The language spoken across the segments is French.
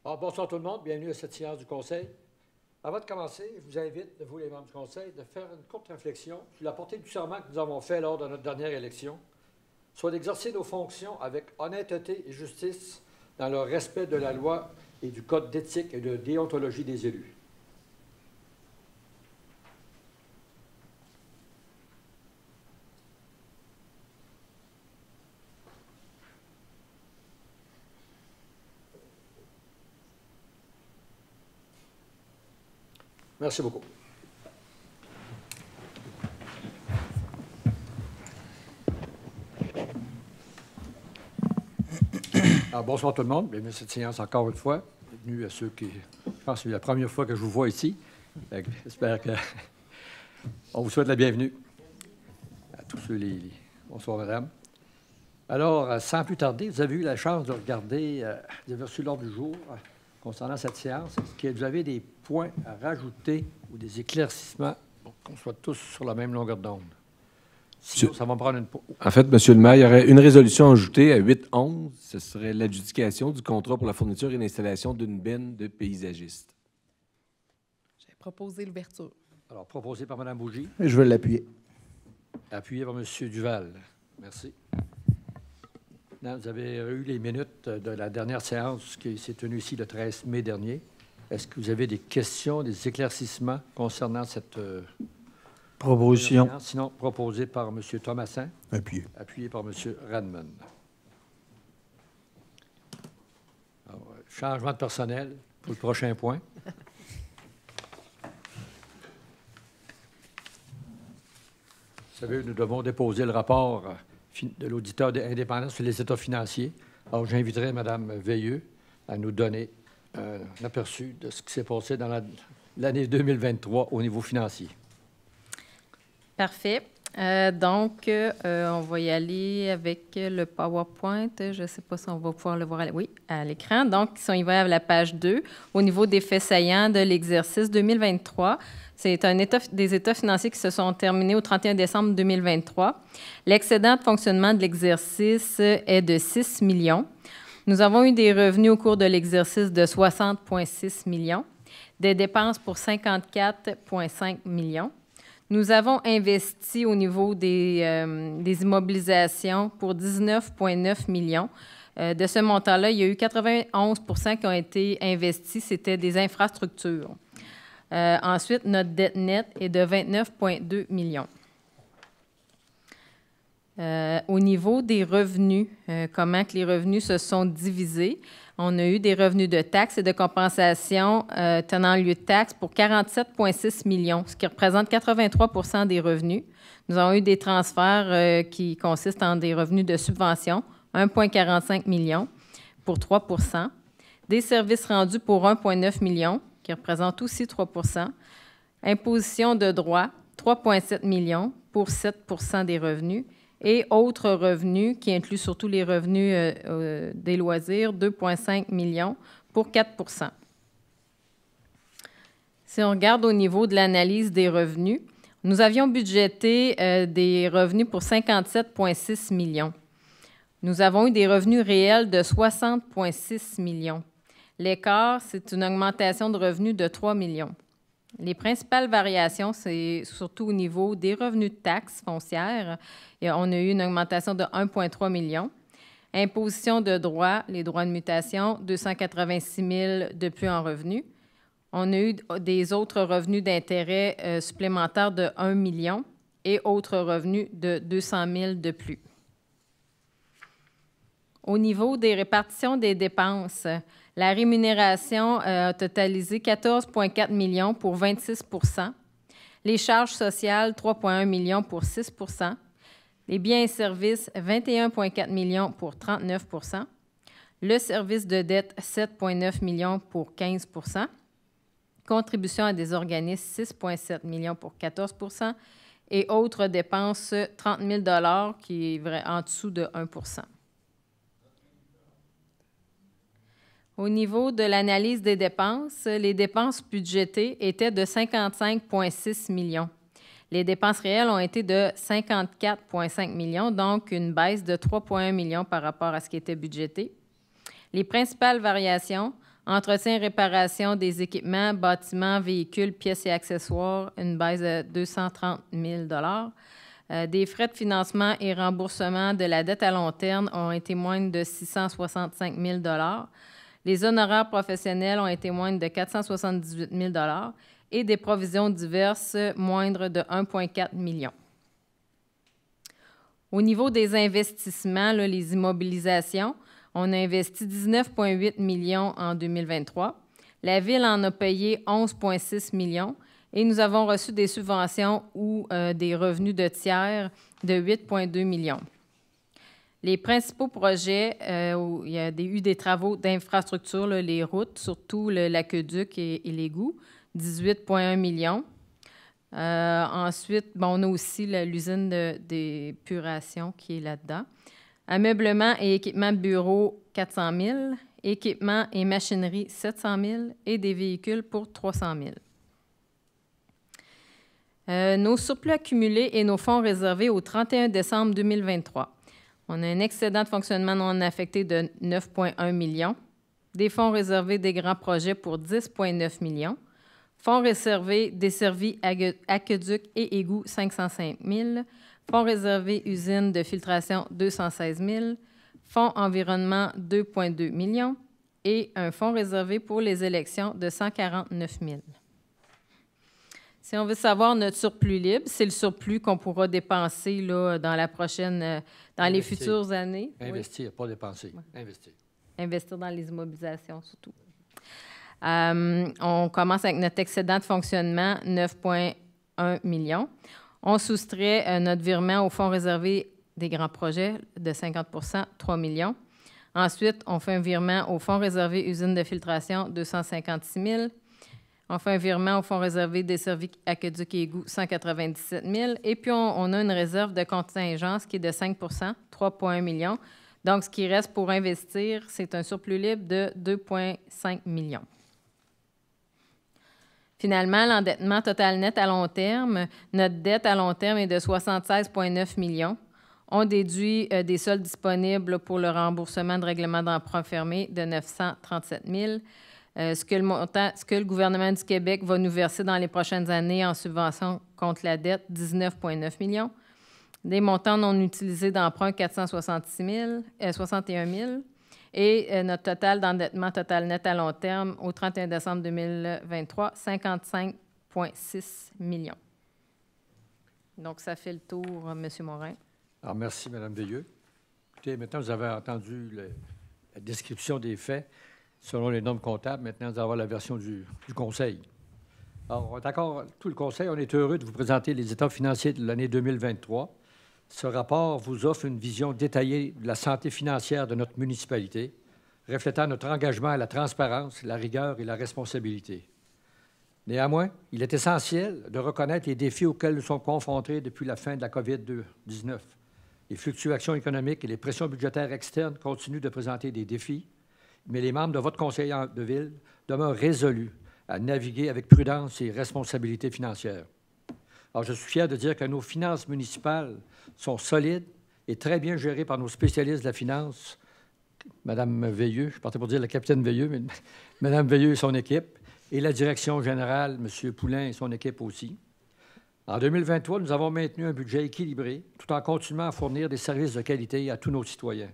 Alors, bonsoir tout le monde, bienvenue à cette séance du Conseil. Avant de commencer, je vous invite, vous les membres du Conseil, de faire une courte réflexion sur la portée du serment que nous avons fait lors de notre dernière élection, soit d'exercer nos fonctions avec honnêteté et justice dans le respect de la loi et du code d'éthique et de déontologie des élus. Merci beaucoup. Alors, bonsoir tout le monde. Bienvenue à cette séance encore une fois. Bienvenue à ceux qui... Je pense que c'est la première fois que je vous vois ici. J'espère que... On vous souhaite la bienvenue. À tous ceux Bonsoir, madame. Alors, sans plus tarder, vous avez eu la chance de regarder, vous avez reçu l'ordre du jour concernant cette séance. Est-ce que vous avez des points à rajouter ou des éclaircissements pour qu'on soit tous sur la même longueur d'onde? Sinon, ça va me prendre une... En fait, M. le maire, il y aurait une résolution ajoutée à 8.11. Ce serait l'adjudication du contrat pour la fourniture et l'installation d'une benne de paysagistes. J'ai proposé l'ouverture. Alors, proposé par Mme Bougie. Je veux l'appuyer. Appuyé par M. Duval. Merci. Non, vous avez eu les minutes de la dernière séance qui s'est tenue ici le 13 mai dernier. Est-ce que vous avez des questions, des éclaircissements concernant cette proposition? Sinon, proposé par M. Thomasin. Appuyé. Appuyé par M. Radman. Alors, changement de personnel pour le prochain point. Vous savez, nous devons déposer le rapport de l'auditeur indépendant sur les états financiers. Alors, j'inviterai Mme Veilleux à nous donner un aperçu de ce qui s'est passé dans l'année 2023 au niveau financier. Parfait. Donc, on va y aller avec le PowerPoint. Je ne sais pas si on va pouvoir le voir à l'écran. Donc, si on y va à la page 2, au niveau des faits saillants de l'exercice 2023, c'est des états financiers qui se sont terminés au 31 décembre 2023. L'excédent de fonctionnement de l'exercice est de 6 millions. Nous avons eu des revenus au cours de l'exercice de 60,6 millions, des dépenses pour 54,5 millions. Nous avons investi au niveau des immobilisations pour 19,9 millions. De ce montant-là, il y a eu 91 qui ont été investis. C'était des infrastructures. Ensuite, notre dette nette est de 29,2 millions. Au niveau des revenus, comment que les revenus se sont divisés? On a eu des revenus de taxes et de compensation tenant lieu de taxes pour 47,6 millions, ce qui représente 83 des revenus. Nous avons eu des transferts qui consistent en des revenus de subvention, 1,45 millions pour 3 des services rendus pour 1,9 millions, qui représente aussi 3 imposition de droit, 3,7 millions pour 7 des revenus, et autres revenus, qui incluent surtout les revenus des loisirs, 2,5 millions pour 4 Si on regarde au niveau de l'analyse des revenus, nous avions budgété des revenus pour 57,6 millions. Nous avons eu des revenus réels de 60,6 millions. L'écart, c'est une augmentation de revenus de 3 millions. Les principales variations, c'est surtout au niveau des revenus de taxes foncières. Et on a eu une augmentation de 1,3 million. Imposition de droits, les droits de mutation, 286 000 de plus en revenus. On a eu des autres revenus d'intérêt supplémentaires de 1 million et autres revenus de 200 000 de plus. Au niveau des répartitions des dépenses, la rémunération a totalisé 14,4 millions pour 26 les charges sociales, 3,1 millions pour 6 les biens et services, 21,4 millions pour 39 le service de dette, 7,9 millions pour 15 contribution à des organismes, 6,7 millions pour 14 et autres dépenses, 30 000 qui est en dessous de 1 Au niveau de l'analyse des dépenses, les dépenses budgétées étaient de 55,6 millions. Les dépenses réelles ont été de 54,5 millions, donc une baisse de 3,1 millions par rapport à ce qui était budgété. Les principales variations, Entretien et réparation des équipements, bâtiments, véhicules, pièces et accessoires, une baisse de 230 000 Des frais de financement et remboursement de la dette à long terme ont été moindres de 665 000 Les honoraires professionnels ont été moindres de 478 000 et des provisions diverses moindres de 1,4 million. Au niveau des investissements, là, les immobilisations, on a investi 19,8 millions en 2023. La Ville en a payé 11,6 millions et nous avons reçu des subventions ou des revenus de tiers de 8,2 millions. Les principaux projets, où il y a eu des travaux d'infrastructure, là, les routes, surtout l'aqueduc et l'égout, 18,1 millions. Ensuite, on a aussi l'usine d'épuration qui est là-dedans. Ameublement et équipement de bureau, 400 000. Équipement et machinerie, 700 000. Et des véhicules pour 300 000. Nos surplus accumulés et nos fonds réservés au 31 décembre 2023. On a un excédent de fonctionnement non affecté de 9,1 millions. Des fonds réservés des grands projets pour 10,9 millions. Fonds réservés desservis aqueduc et égouts, 505 000. Fonds réservés usine de filtration, 216 000. Fonds environnement, 2,2 millions. Et un fonds réservé pour les élections de 149 000. Si on veut savoir notre surplus libre, c'est le surplus qu'on pourra dépenser là, dans les futures années. Investir, pas dépenser. Ouais. Investir. Investir dans les immobilisations surtout. On commence avec notre excédent de fonctionnement, 9,1 millions. On soustrait notre virement au fonds réservé des grands projets de 50 3 millions. Ensuite, on fait un virement au fonds réservé usine de filtration, 256 000. On fait un virement au fonds réservé des services aqueduc et égouts, 197 000. Et puis, on a une réserve de contingence qui est de 5 3,1 millions. Donc, ce qui reste pour investir, c'est un surplus libre de 2,5 millions. Finalement, l'endettement total net à long terme, notre dette à long terme est de 76,9 millions. On déduit des soldes disponibles pour le remboursement de règlement d'emprunt fermé de 937 000. Ce que le gouvernement du Québec va nous verser dans les prochaines années en subvention contre la dette, 19,9 millions. Des montants non utilisés d'emprunt, 461 000. Et notre total d'endettement total net à long terme au 31 décembre 2023, 55,6 millions. Donc, ça fait le tour, M. Morin. Alors, merci, Mme Veilleux. Écoutez, maintenant, vous avez entendu la description des faits selon les normes comptables. Maintenant, nous allons avoir la version du Conseil. Alors, d'accord, tout le Conseil, on est heureux de vous présenter les états financiers de l'année 2023. Ce rapport vous offre une vision détaillée de la santé financière de notre municipalité, reflétant notre engagement à la transparence, la rigueur et la responsabilité. Néanmoins, il est essentiel de reconnaître les défis auxquels nous sommes confrontés depuis la fin de la COVID-19. Les fluctuations économiques et les pressions budgétaires externes continuent de présenter des défis, mais les membres de votre conseil de ville demeurent résolus à naviguer avec prudence et responsabilité financière. Alors, je suis fier de dire que nos finances municipales sont solides et très bien gérées par nos spécialistes de la finance, Mme Veilleux, je partais pour dire la capitaine Veilleux, mais Mme Veilleux et son équipe, et la direction générale, M. Poulain et son équipe aussi. En 2023, nous avons maintenu un budget équilibré tout en continuant à fournir des services de qualité à tous nos citoyens.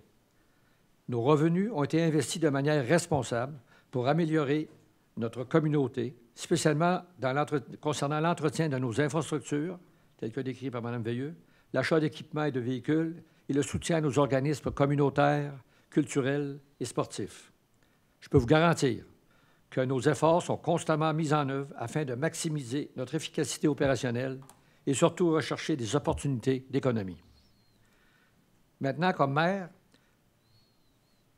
Nos revenus ont été investis de manière responsable pour améliorer notre communauté, spécialement concernant l'entretien de nos infrastructures, telles que décrites par Mme Veilleux, l'achat d'équipements et de véhicules et le soutien à nos organismes communautaires, culturels et sportifs. Je peux vous garantir que nos efforts sont constamment mis en œuvre afin de maximiser notre efficacité opérationnelle et surtout rechercher des opportunités d'économie. Maintenant, comme maire,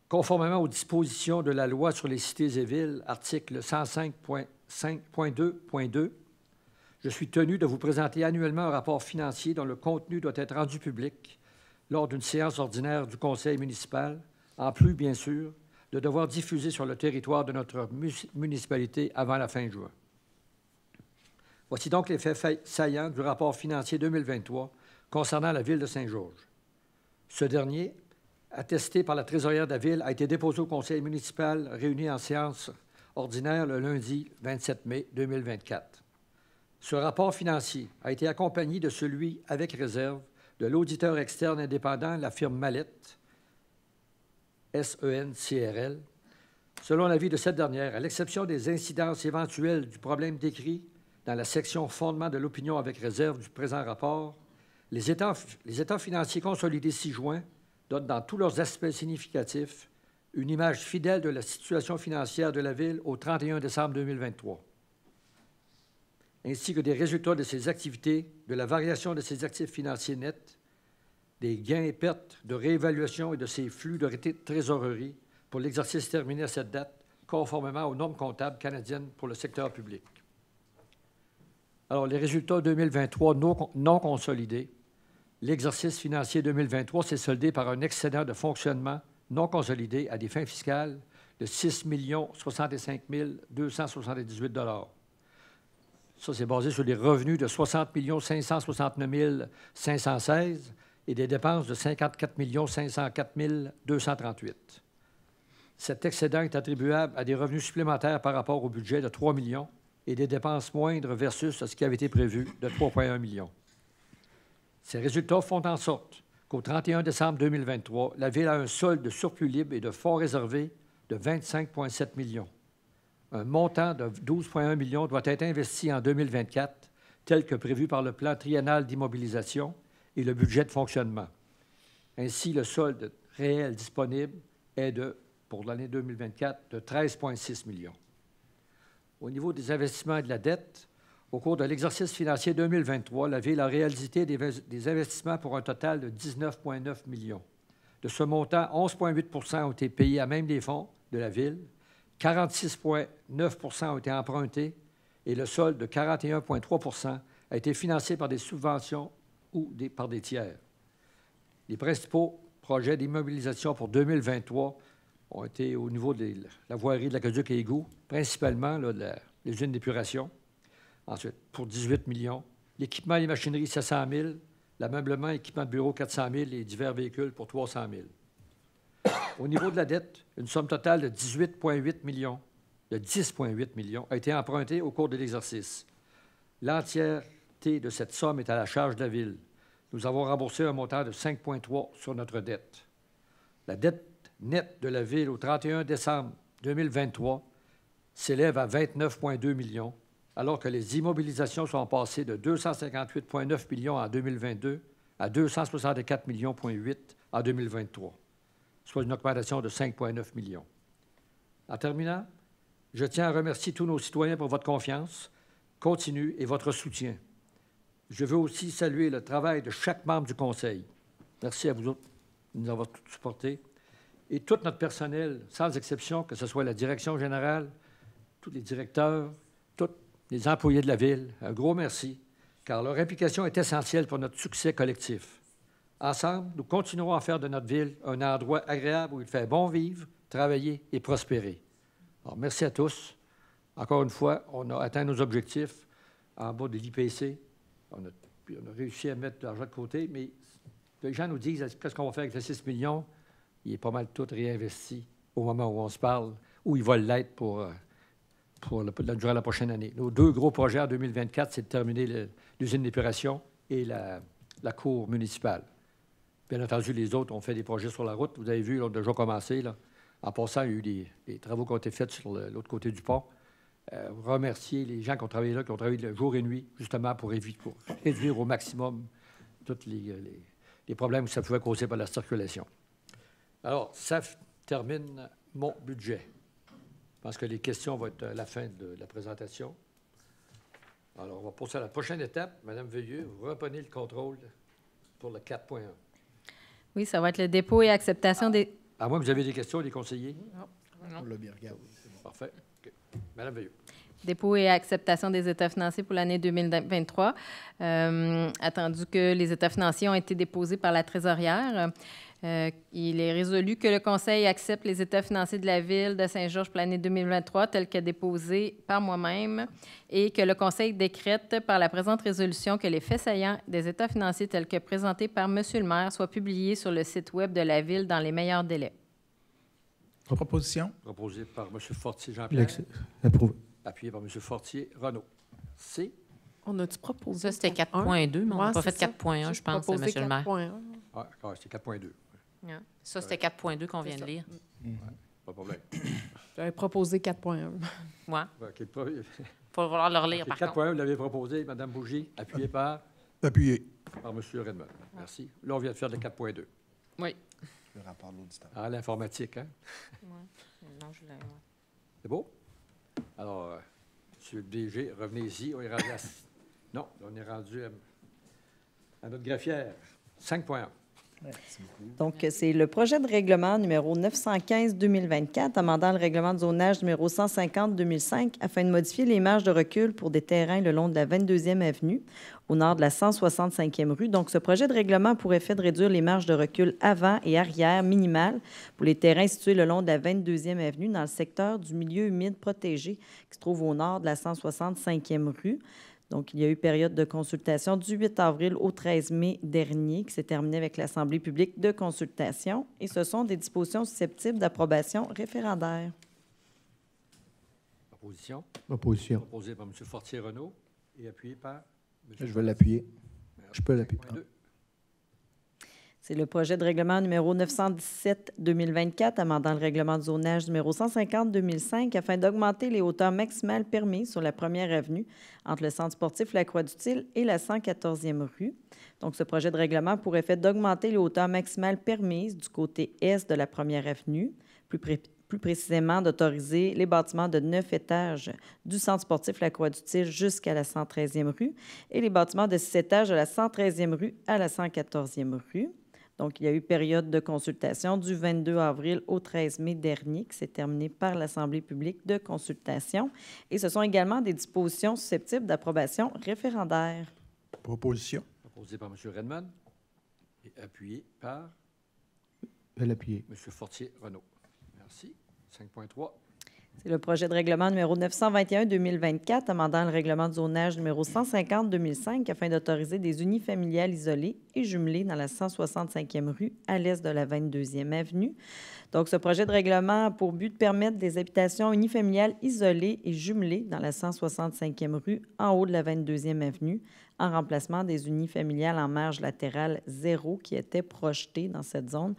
conformément aux dispositions de la Loi sur les cités et villes, article 105.5.2.2, je suis tenu de vous présenter annuellement un rapport financier dont le contenu doit être rendu public lors d'une séance ordinaire du conseil municipal, en plus, bien sûr, de devoir diffuser sur le territoire de notre municipalité avant la fin juin. Voici donc les faits saillants du rapport financier 2023 concernant la ville de Saint-Georges. Ce dernier, attesté par la trésorière de la ville, a été déposé au conseil municipal réuni en séance ordinaire le lundi 27 mai 2024. Ce rapport financier a été accompagné de celui avec réserve de l'auditeur externe indépendant, la firme Mallette, SENCRL. Selon l'avis de cette dernière, à l'exception des incidences éventuelles du problème décrit dans la section fondement de l'opinion avec réserve du présent rapport, les états financiers consolidés ci-joints donnent dans tous leurs aspects significatifs une image fidèle de la situation financière de la Ville au 31 décembre 2023, ainsi que des résultats de ses activités, de la variation de ses actifs financiers nets, des gains et pertes de réévaluation et de ses flux de trésorerie pour l'exercice terminé à cette date, conformément aux normes comptables canadiennes pour le secteur public. Alors, les résultats 2023 non consolidés. L'exercice financier 2023 s'est soldé par un excédent de fonctionnement non consolidé à des fins fiscales de 6 065 278 $. Ça, c'est basé sur des revenus de 60 569 516 et des dépenses de 54 504 238. Cet excédent est attribuable à des revenus supplémentaires par rapport au budget de 3 millions et des dépenses moindres versus ce qui avait été prévu de 3,1 millions. Ces résultats font en sorte qu'au 31 décembre 2023, la Ville a un solde de surplus libre et de fonds réservés de 25,7 millions. Un montant de 12,1 millions doit être investi en 2024, tel que prévu par le plan triennal d'immobilisation et le budget de fonctionnement. Ainsi, le solde réel disponible est pour l'année 2024, de 13,6 millions. Au niveau des investissements et de la dette, au cours de l'exercice financier 2023, la Ville a réalisé des investissements pour un total de 19,9 millions. De ce montant, 11,8 % ont été payés à même des fonds de la Ville, 46,9 % ont été empruntés et le solde de 41,3 % a été financé par des subventions ou par des tiers. Les principaux projets d'immobilisation pour 2023 ont été au niveau de la voirie de l'aqueduc et égouts, principalement là, de l'usine d'épuration. Ensuite, pour 18 millions. L'équipement et les machineries, 700 000. L'ameublement, équipement de bureau, 400 000. Et divers véhicules pour 300 000. Au niveau de la dette, une somme totale de 18,8 millions, de 10,8 millions, a été empruntée au cours de l'exercice. L'entièreté de cette somme est à la charge de la Ville. Nous avons remboursé un montant de 5,3 sur notre dette. La dette nette de la Ville au 31 décembre 2023 s'élève à 29,2 millions, alors que les immobilisations sont passées de 258,9 millions en 2022 à 264,8 millions en 2023, soit une augmentation de 5,9 millions. En terminant, je tiens à remercier tous nos citoyens pour votre confiance continue et votre soutien. Je veux aussi saluer le travail de chaque membre du Conseil. Merci à vous autres de nous avoir supportés. Et tout notre personnel, sans exception, que ce soit la direction générale, tous les directeurs, tous les employés de la Ville, un gros merci, car leur implication est essentielle pour notre succès collectif. Ensemble, nous continuerons à faire de notre Ville un endroit agréable où il fait bon vivre, travailler et prospérer. Alors, merci à tous. Encore une fois, on a atteint nos objectifs en bas de l'IPC. On a réussi à mettre de l'argent de côté, mais les gens nous disent qu'est-ce qu'on va faire avec les 6 millions. Il est pas mal tout réinvesti au moment où on se parle, où il va l'être durant la prochaine année. Nos deux gros projets en 2024, c'est de terminer l'usine d'épuration et la cour municipale. Bien entendu, les autres ont fait des projets sur la route. Vous avez vu, ils ont déjà commencé. Là. En passant, il y a eu des travaux qui ont été faits sur l'autre côté du pont. Remercier les gens qui ont travaillé là, qui ont travaillé jour et nuit, justement pour réduire au maximum tous les problèmes que ça pouvait causer par la circulation. Alors, ça termine mon budget. Je pense que les questions vont être à la fin de la présentation. Alors, on va passer à la prochaine étape. Madame Veilleux, vous reprenez le contrôle pour le 4.1. Oui, ça va être le dépôt et acceptation des... À moins que vous avez des questions, les conseillers? Non. On l'a bien regardé. Parfait. Okay. Madame Veilleux. Dépôt et acceptation des états financiers pour l'année 2023. Attendu que les états financiers ont été déposés par la trésorière, il est résolu que le Conseil accepte les états financiers de la Ville de Saint-Georges pour l'année 2023 tels que déposés par moi-même et que le Conseil décrète par la présente résolution que les faits saillants des états financiers tels que présentés par M. le maire soient publiés sur le site Web de la Ville dans les meilleurs délais. Proposition. Proposé par M. Fortier Jean-Pierre, Approuvé. appuyé par M. Fortier Renaud. C. On a-tu proposé? Ça, c'était 4.1? 4.2, mais on n'a Ouais, pas c'est fait ça. 4.1, je J'ai pense, proposé M. le maire. 4.1. Ah, d'accord, c'est 4.2. Ouais. Ça, c'était 4.2 qu'on vient C'est de ça. lire. Pas de problème. J'avais proposé 4.1. Ouais. OK, pas- Faut vouloir le relire, OK, par 4 contre. points, vous l'avez proposé, Mme Bougie, appuyé par Appuyé. M. Redmond. Merci. Là, on vient de faire le 4.2. Oui. Le rapport de l'auditeur. Ah, l'informatique, hein? Non, je l'ai. Ouais. C'est beau? Alors, M. le DG, revenez ici. On est rendu à... Non, on est rendu à notre greffière. 5.1. Donc, c'est le projet de règlement numéro 915-2024, amendant le règlement de zonage numéro 150-2005 afin de modifier les marges de recul pour des terrains le long de la 22e avenue au nord de la 165e rue. Donc, ce projet de règlement a pour effet de réduire les marges de recul avant et arrière minimales pour les terrains situés le long de la 22e avenue dans le secteur du milieu humide protégé qui se trouve au nord de la 165e rue. Donc, il y a eu période de consultation du 8 avril au 13 mai dernier qui s'est terminée avec l'Assemblée publique de consultation. Et ce sont des dispositions susceptibles d'approbation référendaire. Proposition. Proposition. Proposé par M. Fortier Renaud et appuyé par M. Je vais l'appuyer. Je peux l'appuyer. 5.2. C'est le projet de règlement numéro 917-2024, amendant le règlement de zonage numéro 150-2005 afin d'augmenter les hauteurs maximales permises sur la première avenue entre le centre sportif La Croix-du-Til et la 114e rue. Donc, ce projet de règlement a pour effet d'augmenter les hauteurs maximales permises du côté est de la première avenue, plus précisément d'autoriser les bâtiments de 9 étages du centre sportif La Croix-du-Til jusqu'à la 113e rue et les bâtiments de 6 étages de la 113e rue à la 114e rue. Donc, il y a eu période de consultation du 22 avril au 13 mai dernier qui s'est terminée par l'Assemblée publique de consultation. Et ce sont également des dispositions susceptibles d'approbation référendaire. Proposition. Proposé par M. Redmond et appuyé par Je vais l'appuyer. M. Fortier Renaud. Merci. 5.3. C'est le projet de règlement numéro 921-2024, amendant le règlement de zonage numéro 150-2005 afin d'autoriser des unifamiliales isolées et jumelées dans la 165e rue à l'est de la 22e avenue. Donc, ce projet de règlement a pour but de permettre des habitations unifamiliales isolées et jumelées dans la 165e rue en haut de la 22e avenue en remplacement des unifamiliales en marge latérale 0 qui étaient projetées dans cette zone.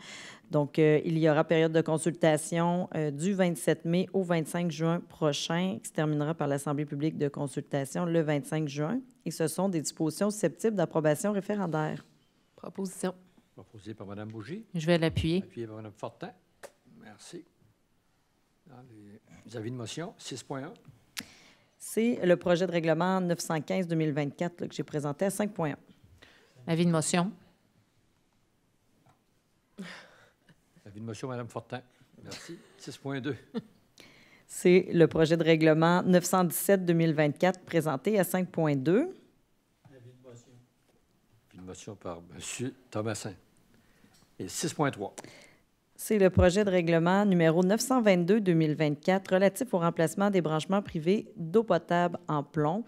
Donc, il y aura période de consultation du 27 mai au 25 juin prochain, qui se terminera par l'Assemblée publique de consultation le 25 juin. Et ce sont des dispositions susceptibles d'approbation référendaire. Proposition. Proposé par Mme Bougie, Je vais l'appuyer. appuyé par Mme Fortin. Merci. Dans les avis de motion, 6.1. C'est le projet de règlement 915-2024 que j'ai présenté à 5.1. Avis de motion. Avis de motion, Mme Fortin. Merci. 6.2. C'est le projet de règlement 917-2024 présenté à 5.2. Avis de motion par M. Thomasin. Et 6.3. C'est le projet de règlement numéro 922-2024 relatif au remplacement des branchements privés d'eau potable en plomb.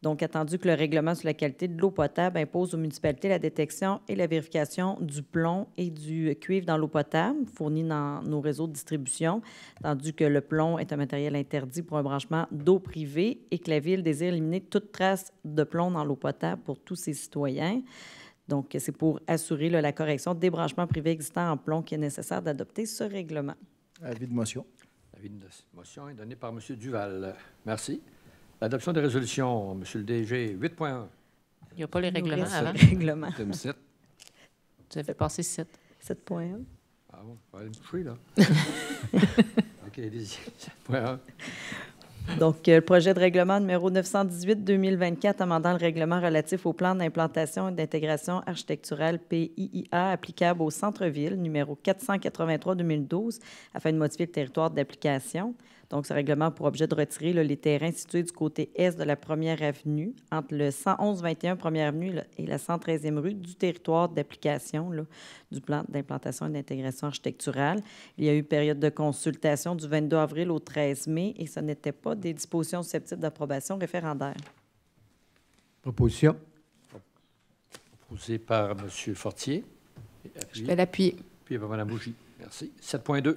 Donc, attendu que le règlement sur la qualité de l'eau potable impose aux municipalités la détection et la vérification du plomb et du cuivre dans l'eau potable fournie dans nos réseaux de distribution, tandis que le plomb est un matériel interdit pour un branchement d'eau privée et que la Ville désire éliminer toute trace de plomb dans l'eau potable pour tous ses citoyens. Donc, c'est pour assurer la correction des branchements privés existants en plomb qu'il est nécessaire d'adopter ce règlement. Avis de motion. L'avis de motion est donné par M. Duval. Merci. L'adoption des résolutions, M. le DG, 8.1. Il n'y a pas les règlements Nourrir ce avant. règlement. Item 7. Tu avais passé 7. 7.1. Ah bon, on va aller me coucher, là. OK, allez-y. 7.1. Donc, le projet de règlement numéro 918-2024 amendant le règlement relatif au plan d'implantation et d'intégration architecturale PIIA applicable au centre-ville numéro 483-2012 afin de modifier le territoire d'application. Donc, ce règlement a pour objet de retirer les terrains situés du côté est de la première avenue entre le 111-21 première avenue et la 113e rue du territoire d'application du plan d'implantation et d'intégration architecturale. Il y a eu période de consultation du 22 avril au 13 mai et ce n'était pas des dispositions susceptibles d'approbation référendaire. Proposition. Proposé par M. Fortier. Et Je appuyé, vais l'appuyer. appuyé par Mme Bougie. Merci. 7.2.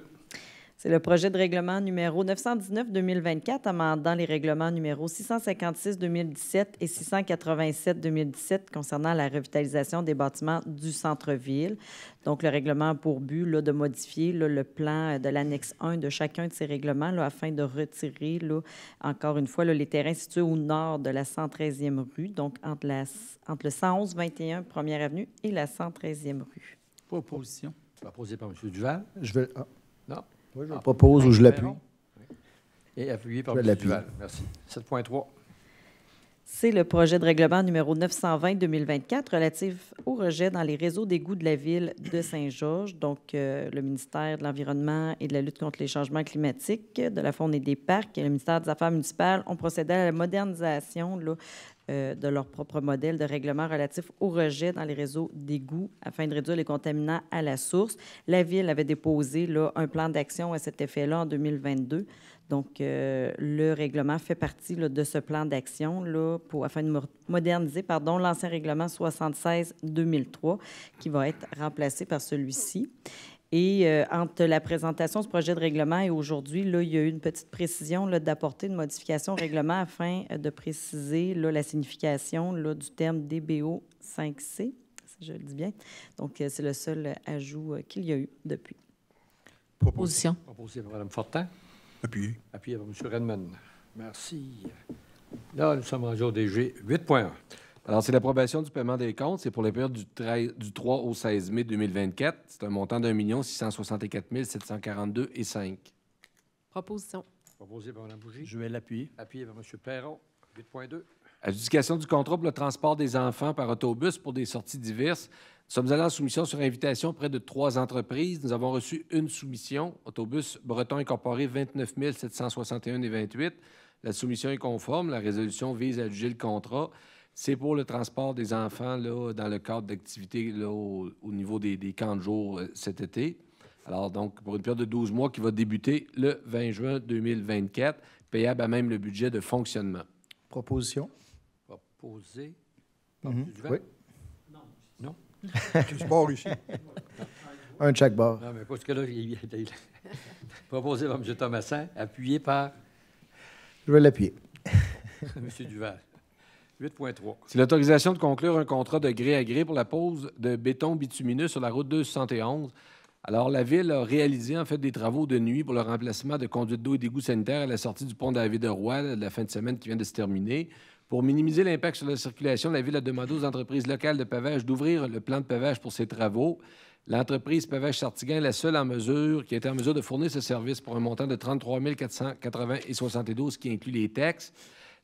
C'est le projet de règlement numéro 919-2024, amendant les règlements numéro 656-2017 et 687-2017 concernant la revitalisation des bâtiments du centre-ville. Donc, le règlement a pour but là, de modifier là, le plan de l'annexe 1 de chacun de ces règlements là, afin de retirer, là, encore une fois, là, les terrains situés au nord de la 113e rue, donc entre le 111-21 Première Avenue et la 113e rue. Proposition. Proposé par M. Duval. Je vais. Ah. Non. Oui, je le propose ou je l'appuie. Et appuyé par Je M. l'appuie. Duval. Merci. 7.3. C'est le projet de règlement numéro 920-2024 relatif au rejet dans les réseaux d'égouts de la ville de Saint-Georges. Donc, le ministère de l'Environnement et de la lutte contre les changements climatiques, de la faune et des parcs et le ministère des Affaires municipales ont procédé à la modernisation là, de leur propre modèle de règlement relatif au rejet dans les réseaux d'égouts afin de réduire les contaminants à la source. La Ville avait déposé là, un plan d'action à cet effet-là en 2022. Donc, le règlement fait partie là, de ce plan d'action afin de moderniser l'ancien règlement 76-2003 qui va être remplacé par celui-ci. Et entre la présentation de ce projet de règlement et aujourd'hui, là, il y a eu une petite précision là, d'apporter une modification au règlement afin de préciser là, la signification là, du terme DBO 5C, si je le dis bien. Donc, c'est le seul ajout qu'il y a eu depuis. Proposition. Proposé par Mme Fortin. Appuyé. Appuyé par M. Redmond. Merci. Là, nous sommes rendus au DG 8.1. Alors, c'est l'approbation du paiement des comptes. C'est pour les périodes du 3 au 16 mai 2024. C'est un montant d'1 664 742,5 $. Proposition. Proposé par Mme Bougie. Je vais l'appuyer. Appuyé par M. Perron. 8.2. Adjudication du contrat pour le transport des enfants par autobus pour des sorties diverses. Nous sommes allés en soumission sur invitation auprès de 3 entreprises. Nous avons reçu une soumission. Autobus Breton Incorporé, 29 761,28 $. La soumission est conforme. La résolution vise à adjuger le contrat. C'est pour le transport des enfants là, dans le cadre d'activités au niveau des camps de jour cet été. Alors, donc, pour une période de 12 mois qui va débuter le 20 juin 2024, payable à même le budget de fonctionnement. Proposition. Proposé par M. Duval. Oui. Non. Tu sport ici. Un de chaque bord. Non, mais parce que là, proposé par M. Thomasin, appuyé par Je vais l'appuyer. M. Duval. 8.3. C'est l'autorisation de conclure un contrat de gré à gré pour la pose de béton bitumineux sur la route 271. Alors, la Ville a réalisé, en fait, des travaux de nuit pour le remplacement de conduites d'eau et d'égouts sanitaires à la sortie du pont David-Roy de la fin de semaine qui vient de se terminer. Pour minimiser l'impact sur la circulation, la Ville a demandé aux entreprises locales de pavage d'ouvrir le plan de pavage pour ces travaux. L'entreprise Pavage Sartiguin est la seule qui a été en mesure de fournir ce service pour un montant de 33 480,72 $, qui inclut les taxes.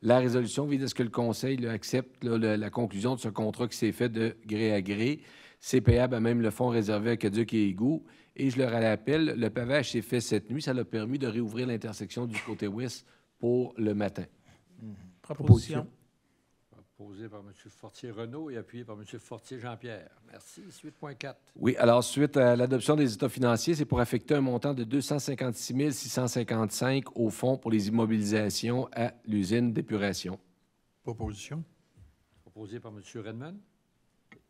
La résolution vise à ce que le Conseil là, accepte là, la conclusion de ce contrat qui s'est fait de gré à gré. C'est payable à même le fonds réservé à Caduc et Égouts. Et je le rappelle, le pavage s'est fait cette nuit. Ça l'a permis de réouvrir l'intersection du côté ouest pour le matin. Proposition. Proposé par M. Fortier-Renaud et appuyé par M. Fortier-Jean-Pierre. Merci. 8.4. Oui, alors suite à l'adoption des états financiers, c'est pour affecter un montant de 256 655 au fonds pour les immobilisations à l'usine d'épuration. Proposition. Proposé par M. Redmond.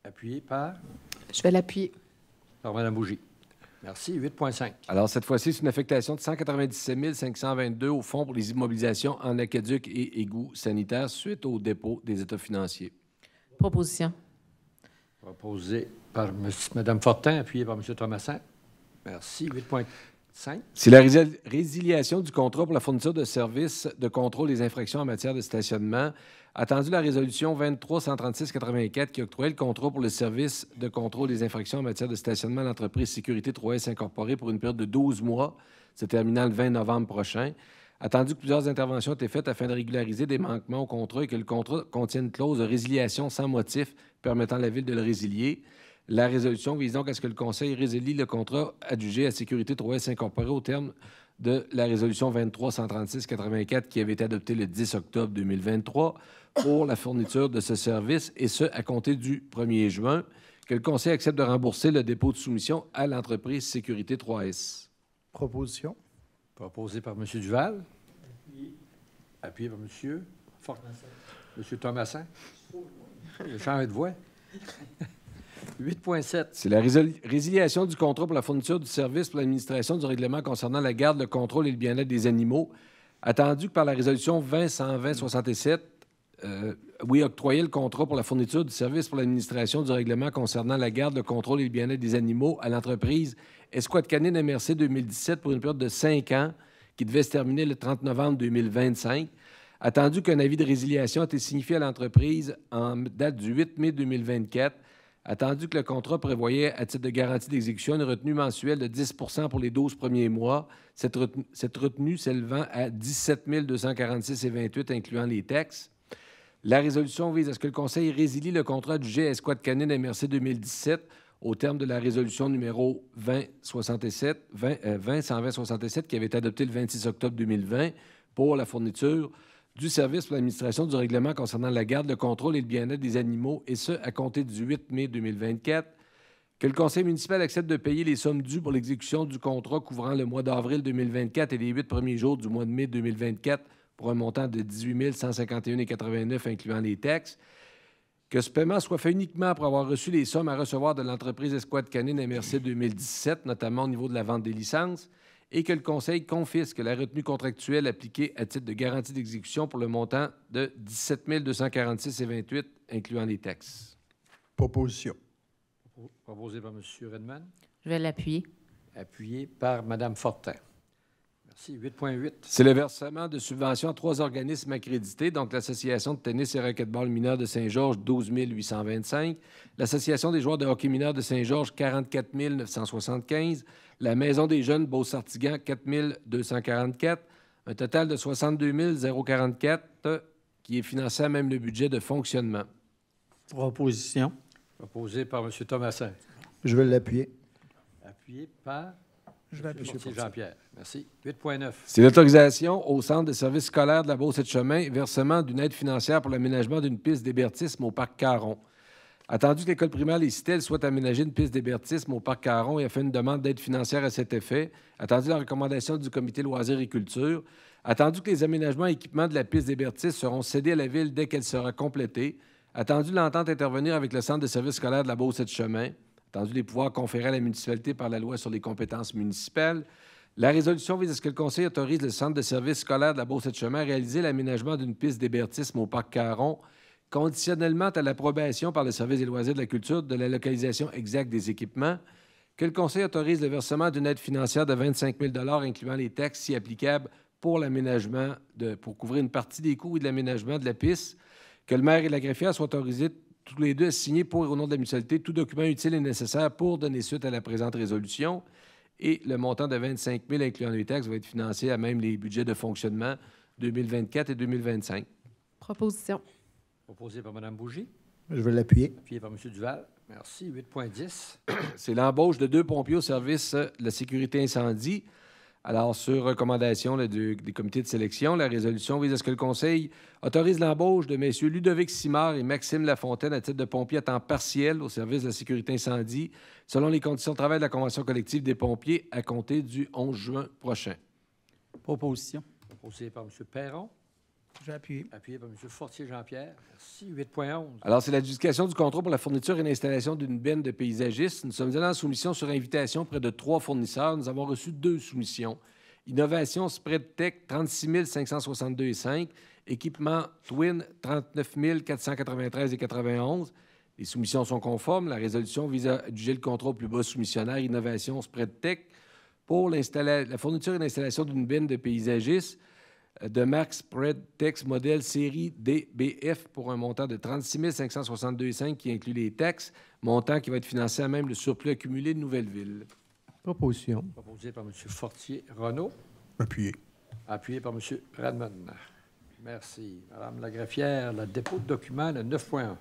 Appuyé par Je vais l'appuyer. Mme Bougie. Merci. 8.5. Alors, cette fois-ci, c'est une affectation de 197 522 au fonds pour les immobilisations en aqueduc et égouts sanitaires suite au dépôt des états financiers. Proposition. Proposé par Mme Fortin, appuyé par M. Thomasin. Merci. 8.5. C'est la résiliation du contrat pour la fourniture de services de contrôle des infractions en matière de stationnement. Attendu la résolution 23-136-84 qui octroyait le contrat pour le service de contrôle des infractions en matière de stationnement à l'entreprise Sécurité 3S Incorporée pour une période de 12 mois, se terminant le 20 novembre prochain. Attendu que plusieurs interventions aient été faites afin de régulariser des manquements au contrat et que le contrat contienne une clause de résiliation sans motif permettant à la Ville de le résilier. La résolution vise donc à ce que le Conseil résilie le contrat adjugé à Sécurité 3S Incorporée au terme de la résolution 23-136-84 qui avait été adoptée le 10 octobre 2023 pour la fourniture de ce service, et ce, à compter du 1er juin, que le Conseil accepte de rembourser le dépôt de soumission à l'entreprise Sécurité 3S. Proposition. Proposé par M. Duval. Appuyé par M. Fortin. M. Thomasin. J'ai changé de voix. 8.7. C'est la résiliation du contrat pour la fourniture du service pour l'administration du règlement concernant la garde, le contrôle et le bien-être des animaux, attendu que par la résolution 20-120-67, octroyer le contrat pour la fourniture du service pour l'administration du règlement concernant la garde, le contrôle et le bien-être des animaux à l'entreprise Escouade Canine MRC 2017 pour une période de 5 ans qui devait se terminer le 30 novembre 2025. Attendu qu'un avis de résiliation a été signifié à l'entreprise en date du 8 mai 2024, attendu que le contrat prévoyait, à titre de garantie d'exécution, une retenue mensuelle de 10 pour les 12 premiers mois, cette retenue s'élevant à 17 246,28 incluant les taxes. La résolution vise à ce que le Conseil résilie le contrat du Escouade Canine MRC 2017 au terme de la résolution numéro 20-120-67 qui avait été adoptée le 26 octobre 2020 pour la fourniture du service pour l'administration du règlement concernant la garde, le contrôle et le bien-être des animaux, et ce, à compter du 8 mai 2024, que le Conseil municipal accepte de payer les sommes dues pour l'exécution du contrat couvrant le mois d'avril 2024 et les 8 premiers jours du mois de mai 2024 pour un montant de 18 151,89 incluant les taxes, que ce paiement soit fait uniquement après avoir reçu les sommes à recevoir de l'entreprise Escouade Canine MRC 2017, notamment au niveau de la vente des licences, et que le Conseil confisque la retenue contractuelle appliquée à titre de garantie d'exécution pour le montant de 17 246,28, incluant les taxes. Proposition. Proposé par M. Redman, Je vais l'appuyer. appuyé par Mme Fortin. Merci. 8.8. C'est le versement de subventions à 3 organismes accrédités, donc l'Association de tennis et racquetball mineur de Saint-Georges, 12 825, l'Association des joueurs de hockey mineur de Saint-Georges, 44 975, la Maison des jeunes Beauce-Sartigan, 4 244, un total de 62 044 qui est financé à même le budget de fonctionnement. Proposition. Proposé par M. Thomasin, Je vais l'appuyer. appuyé par Je vais appuyer. M. Jean-Pierre. Merci. 8.9. C'est l'autorisation au Centre de services scolaires de la Beauce-et-de-Chemin, versement d'une aide financière pour l'aménagement d'une piste d'hébertisme au Parc Caron. Attendu que l'école primaire Les Citelles souhaite aménager une piste d'hébertisme au Parc Caron et a fait une demande d'aide financière à cet effet, attendu la recommandation du Comité loisirs et culture, attendu que les aménagements et équipements de la piste d'hébertisme seront cédés à la Ville dès qu'elle sera complétée, attendu l'entente intervenir avec le Centre de services scolaires de la Beauce-et-de-Chemin, attendu les pouvoirs conférés à la municipalité par la loi sur les compétences municipales. La résolution vise à ce que le Conseil autorise le Centre de services scolaires de la Beauce-et-de-Chemin à réaliser l'aménagement d'une piste d'hébertisme au Parc Caron, conditionnellement à l'approbation par le Service des loisirs de la culture de la localisation exacte des équipements, que le Conseil autorise le versement d'une aide financière de 25 000 incluant les taxes si applicables pour l'aménagement, pour couvrir une partie des coûts et de l'aménagement de la piste, que le maire et la greffière soient autorisés tous les deux à signer pour et au nom de la municipalité tout document utile et nécessaire pour donner suite à la présente résolution. Et le montant de 25 000 incluant les taxes va être financé à même les budgets de fonctionnement 2024 et 2025. Proposition. Proposé par Mme Bougie, Je vais l'appuyer. appuyé par M. Duval. Merci. 8.10. C'est l'embauche de 2 pompiers au service de la sécurité incendie. Alors, sur recommandation des comités de sélection, la résolution vise à ce que le Conseil autorise l'embauche de messieurs Ludovic Simard et Maxime Lafontaine à titre de pompiers à temps partiel au service de la sécurité incendie, selon les conditions de travail de la Convention collective des pompiers à compter du 11 juin prochain. Proposition. Proposé par M. Perron, Je vais appuyer. appuyé par M. Fortier-Jean-Pierre. Merci. 8.11. Alors, c'est l'adjudication du contrat pour la fourniture et l'installation d'une benne de paysagistes. Nous sommes allés en soumission sur invitation près de 3 fournisseurs. Nous avons reçu 2 soumissions. Innovation Spread Tech, 36 562,5. Équipement Twin, 39 493,91. Les soumissions sont conformes. La résolution vise à adjuger le contrat au plus bas soumissionnaire Innovation Spread Tech pour la fourniture et l'installation d'une benne de paysagistes de marque Spread Tech modèle série DBF pour un montant de 36 562,5 qui inclut les taxes, montant qui va être financé à même le surplus accumulé de Nouvelleville. Proposition. Proposé par M. Fortier-Renaud, Appuyé. appuyé par M. Radman. Merci. Madame la greffière, le dépôt de documents, le 9.1.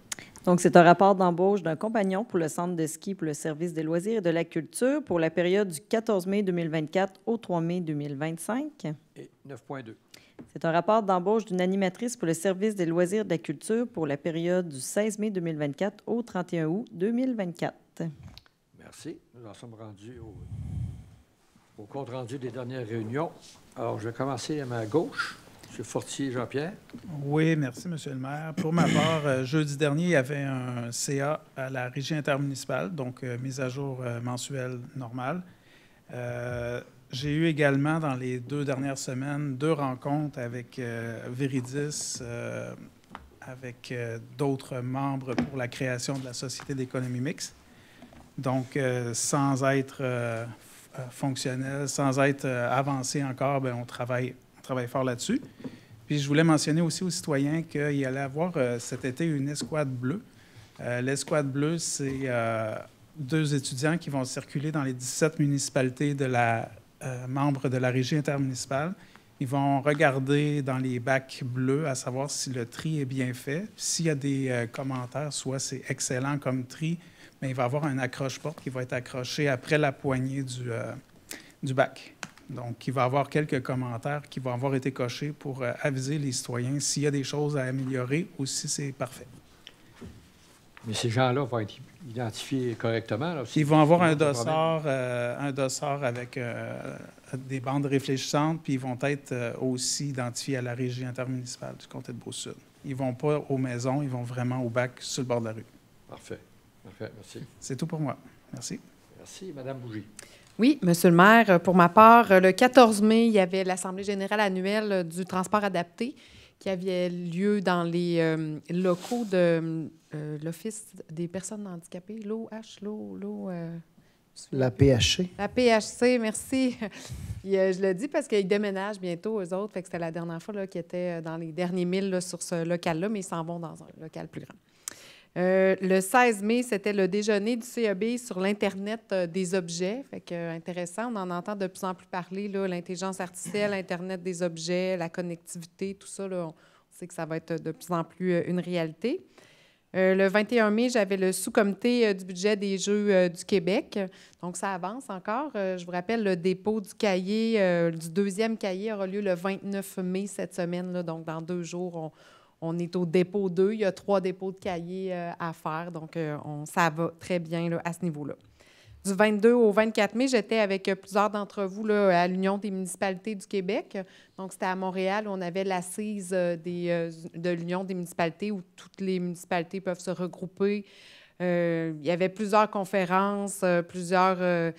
Donc, c'est un rapport d'embauche d'un compagnon pour le centre de ski pour le service des loisirs et de la culture pour la période du 14 mai 2024 au 3 mai 2025. Et 9.2. C'est un rapport d'embauche d'une animatrice pour le service des loisirs et de la culture pour la période du 16 mai 2024 au 31 août 2024. Merci. Nous en sommes rendus au compte rendu des dernières réunions. Alors, je vais commencer à ma gauche M. Fortier Jean-Pierre. Oui, merci, M. le maire. Pour ma part, jeudi dernier, il y avait un CA à la Régie intermunicipale, donc mise à jour mensuelle normale. J'ai eu également, dans les 2 dernières semaines, 2 rencontres avec Viridis, avec d'autres membres pour la création de la Société d'économie mixte. Donc, sans être fonctionnel, sans être avancé encore, bien, on travaille fort là-dessus. Puis je voulais mentionner aussi aux citoyens qu'il y allait avoir cet été une escouade bleue. L'escouade bleue, c'est 2 étudiants qui vont circuler dans les 17 municipalités de membres de la Régie intermunicipale. Ils vont regarder dans les bacs bleus à savoir si le tri est bien fait. S'il y a des commentaires, soit c'est excellent comme tri, mais il va y avoir un accroche-porte qui va être accroché après la poignée du bac. Donc, il va y avoir quelques commentaires qui vont avoir été cochés pour aviser les citoyens s'il y a des choses à améliorer ou si c'est parfait. Mais ces gens-là vont être identifiés correctement? Là, ils vont avoir un dossard avec des bandes réfléchissantes, puis ils vont être aussi identifiés à la Régie intermunicipale du comté de Beauce-Sud. Ils ne vont pas aux maisons, ils vont vraiment au bac sur le bord de la rue. Parfait. Parfait, merci. C'est tout pour moi. Merci. Merci. Mme Bougie. Oui, Monsieur le maire, pour ma part, le 14 mai, il y avait l'Assemblée générale annuelle du transport adapté qui avait lieu dans les locaux de l'Office des personnes handicapées, La PHC. La PHC, merci. Puis, je le dis parce qu'ils déménagent bientôt, eux autres. Fait que c'était la dernière fois qu'ils étaient dans les derniers milles là, sur ce local-là, mais ils s'en vont dans un local plus grand. Le 16 mai, c'était le déjeuner du CEB sur l'Internet des objets. Fait que, intéressant, on en entend de plus en plus parler, là, l'intelligence artificielle, l'Internet des objets, la connectivité, tout ça. Là, on sait que ça va être de plus en plus une réalité. Le 21 mai, j'avais le sous-comité du budget des Jeux du Québec. Donc, ça avance encore. Je vous rappelle, le dépôt du cahier, du 2e cahier aura lieu le 29 mai cette semaine. Là, donc, dans 2 jours, on est au dépôt 2. Il y a 3 dépôts de cahiers à faire. Donc, ça va très bien là, à ce niveau-là. Du 22 au 24 mai, j'étais avec plusieurs d'entre vous là, à l'Union des municipalités du Québec. Donc, c'était à Montréal où on avait l'assise de l'Union des municipalités où toutes les municipalités peuvent se regrouper. Il y avait plusieurs conférences, plusieurs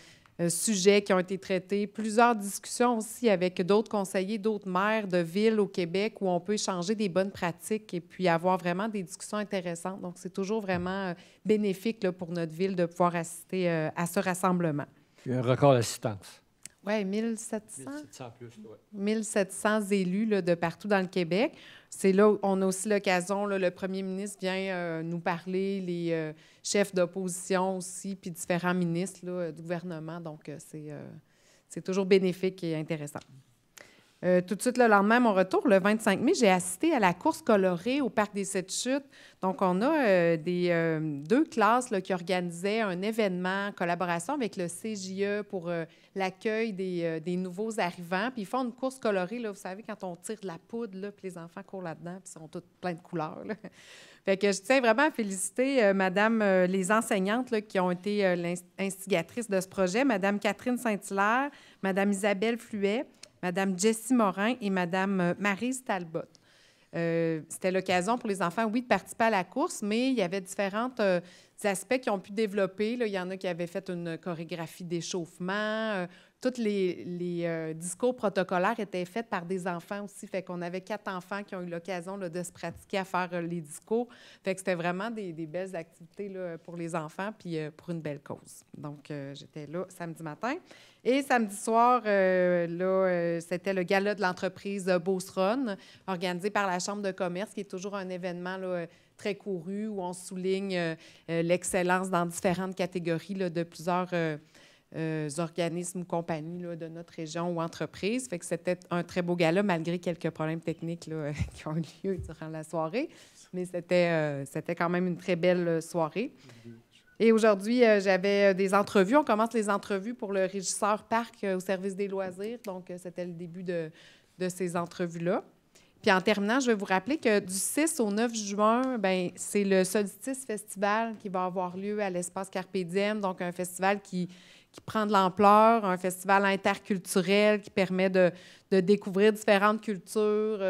sujets qui ont été traités, plusieurs discussions aussi avec d'autres conseillers, d'autres maires de villes au Québec où on peut échanger des bonnes pratiques et puis avoir vraiment des discussions intéressantes. Donc, c'est toujours vraiment bénéfique là, pour notre ville de pouvoir assister à ce rassemblement. Il y a un record d'assistance. Oui, 1700. 1700 plus, ouais. 1700 élus là, de partout dans le Québec. C'est là où on a aussi l'occasion, là, le premier ministre vient nous parler, les chefs d'opposition aussi, puis différents ministres là, du gouvernement. Donc, c'est toujours bénéfique et intéressant. Tout de suite, le lendemain, mon retour, le 25 mai, j'ai assisté à la course colorée au Parc des 7 Chutes. Donc, on a 2 classes là, qui organisaient un événement en collaboration avec le CJE pour l'accueil des nouveaux arrivants. Puis, ils font une course colorée, là, vous savez, quand on tire de la poudre, là, puis les enfants courent là-dedans, puis ils sont tous plein de couleurs. Là. Fait que je tiens vraiment à féliciter les enseignantes là, qui ont été l'instigatrice de ce projet, Mme Catherine Saint-Hilaire, Mme Isabelle Fluet, Mme Jessie Morin et Mme Maryse Talbot. C'était l'occasion pour les enfants, oui, de participer à la course, mais il y avait différents aspects qui ont pu développer. Là, il y en a qui avaient fait une chorégraphie d'échauffement. Tous les discours protocolaires étaient faits par des enfants aussi. Fait qu'on avait 4 enfants qui ont eu l'occasion là, de se pratiquer à faire les discours. Fait que c'était vraiment des belles activités là, pour les enfants puis pour une belle cause. Donc, j'étais là samedi matin. Et samedi soir, c'était le gala de l'entreprise Beauceronne, organisé par la Chambre de commerce, qui est toujours un événement là, très couru où on souligne l'excellence dans différentes catégories là, de plusieurs organismes ou compagnies là, de notre région ou entreprises. Fait que c'était un très beau gala, malgré quelques problèmes techniques là, qui ont eu lieu durant la soirée. Mais c'était quand même une très belle soirée. Et aujourd'hui, j'avais des entrevues. On commence les entrevues pour le régisseur parc au service des loisirs. Donc, c'était le début de ces entrevues-là. Puis en terminant, je vais vous rappeler que du 6 au 9 juin, bien, c'est le Solstice Festival qui va avoir lieu à l'espace Carpe Diem, donc un festival qui qui prend de l'ampleur, un festival interculturel qui permet de découvrir différentes cultures,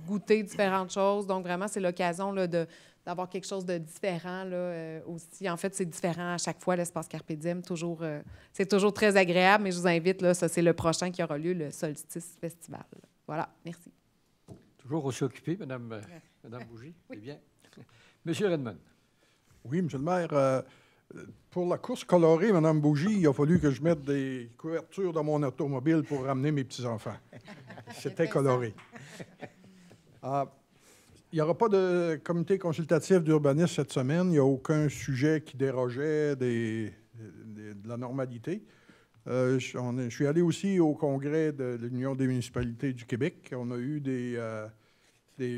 goûter différentes choses. Donc, vraiment, c'est l'occasion là, d'avoir quelque chose de différent là, aussi. En fait, c'est différent à chaque fois, l'espace Carpe Diem. C'est toujours très agréable, mais je vous invite, là, ça, c'est le prochain qui aura lieu, le Solstice Festival. Voilà, merci. Toujours aussi occupé, Mme Bougie? Oui. Bien. Monsieur Redmond. Oui, M. le maire. Pour la course colorée, Mme Bougie, il a fallu que je mette des couvertures dans mon automobile pour ramener mes petits-enfants. C'était coloré. Il n'y aura pas de comité consultatif d'urbanisme cette semaine. Il n'y a aucun sujet qui dérogeait de la normalité. Je suis allé aussi au congrès de l'Union des municipalités du Québec. On a eu des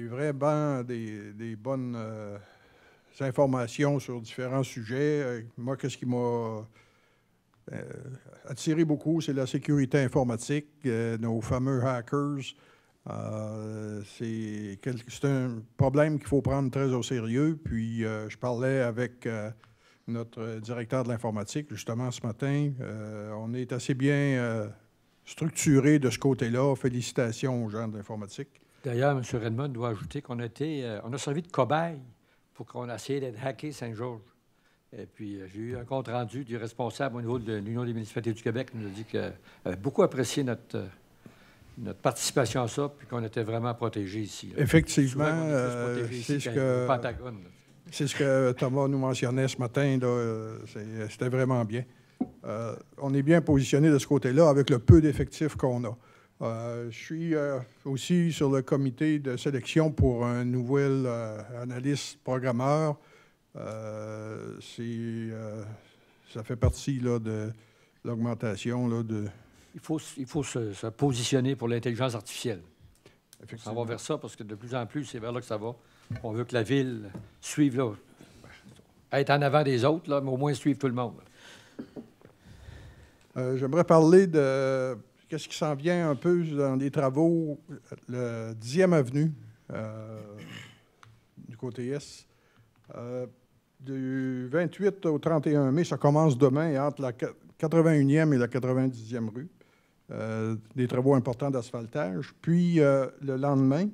vrais bancs, des bonnes informations sur différents sujets. Moi, qu'est-ce qui m'a attiré beaucoup, c'est la sécurité informatique, nos fameux hackers. C'est un problème qu'il faut prendre très au sérieux. Puis, je parlais avec notre directeur de l'informatique, justement, ce matin. On est assez bien structuré de ce côté-là. Félicitations aux gens de l'informatique. D'ailleurs, M. Redmond doit ajouter qu'on a servi de cobaye pour qu'on a essayé d'être hacké Saint-Georges. Et puis, j'ai eu un compte-rendu du responsable au niveau de l'Union des municipalités du Québec qui nous a dit qu'il avait beaucoup apprécié notre participation à ça, puis qu'on était vraiment protégés ici. Là. Effectivement, c'est ce que Thomas nous mentionnait ce matin. C'était vraiment bien. On est bien positionné de ce côté-là avec le peu d'effectifs qu'on a. Je suis aussi sur le comité de sélection pour un nouvel analyste programmeur. Ça fait partie là, de l'augmentation. Là, Il faut se positionner pour l'intelligence artificielle. On va vers ça parce que de plus en plus, c'est vers là que ça va. On veut que la ville suive, là, être en avant des autres, là, mais au moins suivre tout le monde. J'aimerais parler de qu'est-ce qui s'en vient un peu dans les travaux, le 10e avenue du côté est. Du 28 au 31 mai, ça commence demain entre la 81e et la 90e rue. Des travaux importants d'asphaltage. Puis, le lendemain,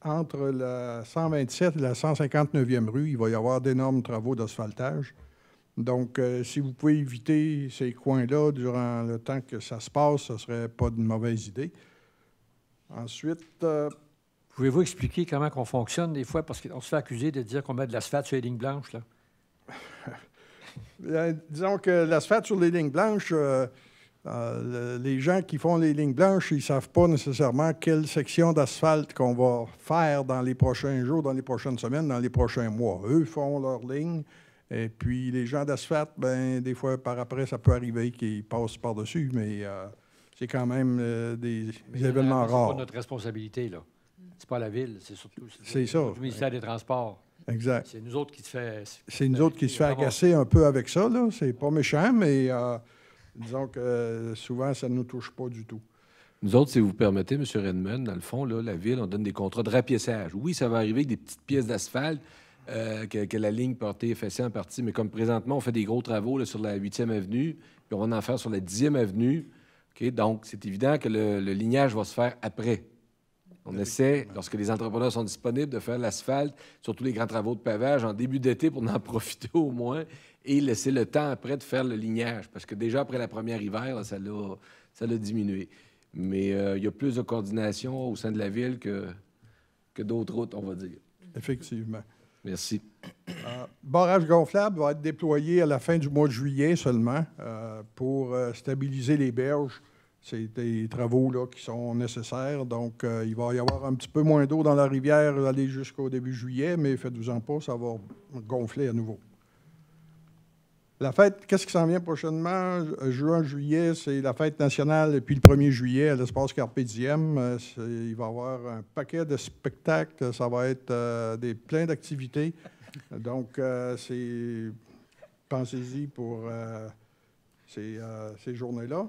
entre la 127 et la 159e rue, il va y avoir d'énormes travaux d'asphaltage. Donc, si vous pouvez éviter ces coins-là durant le temps que ça se passe, ce ne serait pas une mauvaise idée. Ensuite... Pouvez-vous expliquer comment on fonctionne des fois? Parce qu'on se fait accuser de dire qu'on met de l'asphalte sur les lignes blanches, là. Disons que l'asphalte sur les lignes blanches, les gens qui font les lignes blanches, ils ne savent pas nécessairement quelle section d'asphalte qu'on va faire dans les prochains jours, dans les prochaines semaines, dans les prochains mois. Eux font leurs lignes. Et puis, les gens d'asphalte, bien, des fois, par après, ça peut arriver qu'ils passent par-dessus, mais c'est quand même des événements rares. C'est pas notre responsabilité, là. C'est pas la ville, c'est surtout le ministère des Transports. Exact. C'est nous autres qui se fait... C'est nous autres qui se fait agacer un peu avec ça, là. C'est pas méchant, mais disons que souvent, ça ne nous touche pas du tout. Nous autres, si vous permettez, M. Redmond, dans le fond, là, la ville, on donne des contrats de rapiessage. Oui, ça va arriver avec des petites pièces d'asphalte que la ligne peut être effacée en partie, mais comme présentement, on fait des gros travaux là, sur la 8e avenue, puis on va en faire sur la 10e avenue. Okay? Donc, c'est évident que le lignage va se faire après. On essaie, lorsque les entrepreneurs sont disponibles, de faire l'asphalte, surtout les grands travaux de pavage, en début d'été pour en profiter au moins et laisser le temps après de faire le lignage. Parce que déjà, après la première hiver, là, ça l'a diminué. Mais il y a plus de coordination au sein de la ville que d'autres routes, on va dire. Effectivement. Merci. Barrage gonflable va être déployé à la fin du mois de juillet seulement pour stabiliser les berges. C'est des travaux là, qui sont nécessaires. Donc, il va y avoir un petit peu moins d'eau dans la rivière aller jusqu'au début juillet, mais faites-vous-en pas, ça va gonfler à nouveau. La fête, qu'est-ce qui s'en vient prochainement? Juin, juillet, c'est la fête nationale. Et puis le 1er juillet, à l'espace Carpe Diem, il va y avoir un paquet de spectacles. Ça va être plein d'activités. Donc, pensez-y pour ces journées-là.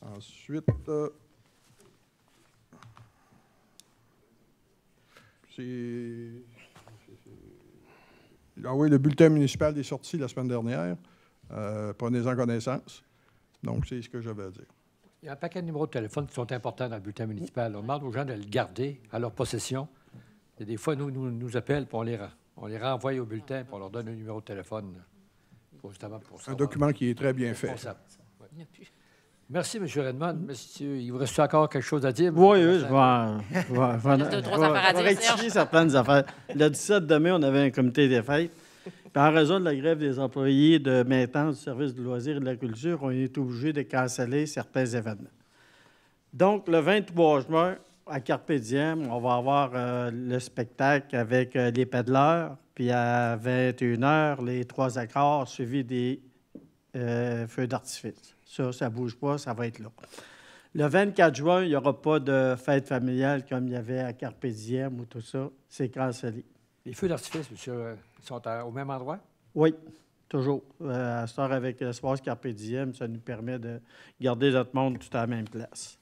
Ensuite, le bulletin municipal est sorti la semaine dernière. Prenez-en connaissance. Donc, c'est ce que j'avais à dire. Il y a un paquet de numéros de téléphone qui sont importants dans le bulletin municipal. On demande aux gens de le garder à leur possession. Et des fois, nous appellent, puis on les renvoie au bulletin, puis on leur donne un numéro de téléphone. Justement pour Un document qui est très bien fait. Ouais. Merci, M. Redmond. Monsieur, il vous reste encore quelque chose à dire? Oui, je vais Deux, trois affaires à dire, rectifier certaines affaires. Le 17 de mai, on avait un comité des fêtes. Puis en raison de la grève des employés de maintenance du service de loisirs et de la culture, on est obligé de canceller certains événements. Donc, le 23 juin, à Carpe Diem, on va avoir le spectacle avec les pédaleurs, puis à 21h, les 3 accords suivis des feux d'artifice. Ça ne bouge pas, ça va être là. Le 24 juin, il n'y aura pas de fête familiale comme il y avait à Carpe Diem ou tout ça. C'est cancellé. Les feux d'artifice, monsieur, sont au même endroit? Oui, toujours. À ce temps, avec l'espace Carpe Diem, ça nous permet de garder notre monde tout à la même place.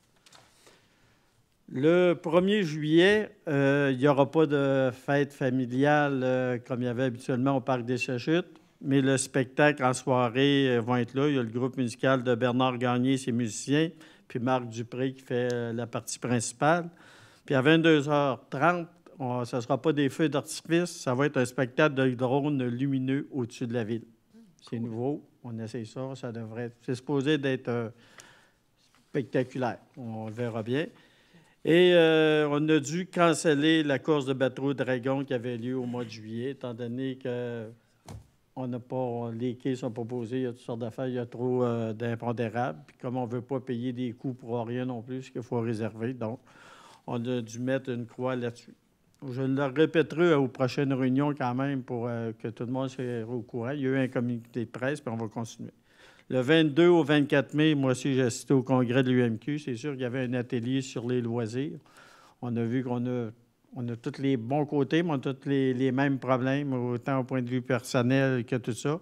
Le 1er juillet, il n'y aura pas de fête familiale comme il y avait habituellement au Parc des Chachutes, mais le spectacle en soirée va être là. Il y a le groupe musical de Bernard Gagné, ses musiciens, puis Marc Dupré qui fait la partie principale. Puis à 22h30, ce ne sera pas des feux d'artifice, ça va être un spectacle de drones lumineux au-dessus de la ville. C'est nouveau, on essaye ça, c'est supposé d'être spectaculaire. On verra bien. Et on a dû canceller la course de bateau Dragon qui avait lieu au mois de juillet, étant donné que les quais sont pas posés, il y a toutes sortes d'affaires, il y a trop d'impondérables. Puis comme on ne veut pas payer des coûts pour rien non plus, ce qu'il faut réserver, donc on a dû mettre une croix là-dessus. Je le répéterai aux prochaines réunions quand même pour que tout le monde soit au courant. Il y a eu un communiqué de presse, puis on va continuer. Le 22 au 24 mai, moi aussi, j'ai assisté au congrès de l'UMQ. C'est sûr qu'il y avait un atelier sur les loisirs. On a vu qu'on a tous les bons côtés, mais on a tous les mêmes problèmes, autant au point de vue personnel que tout ça.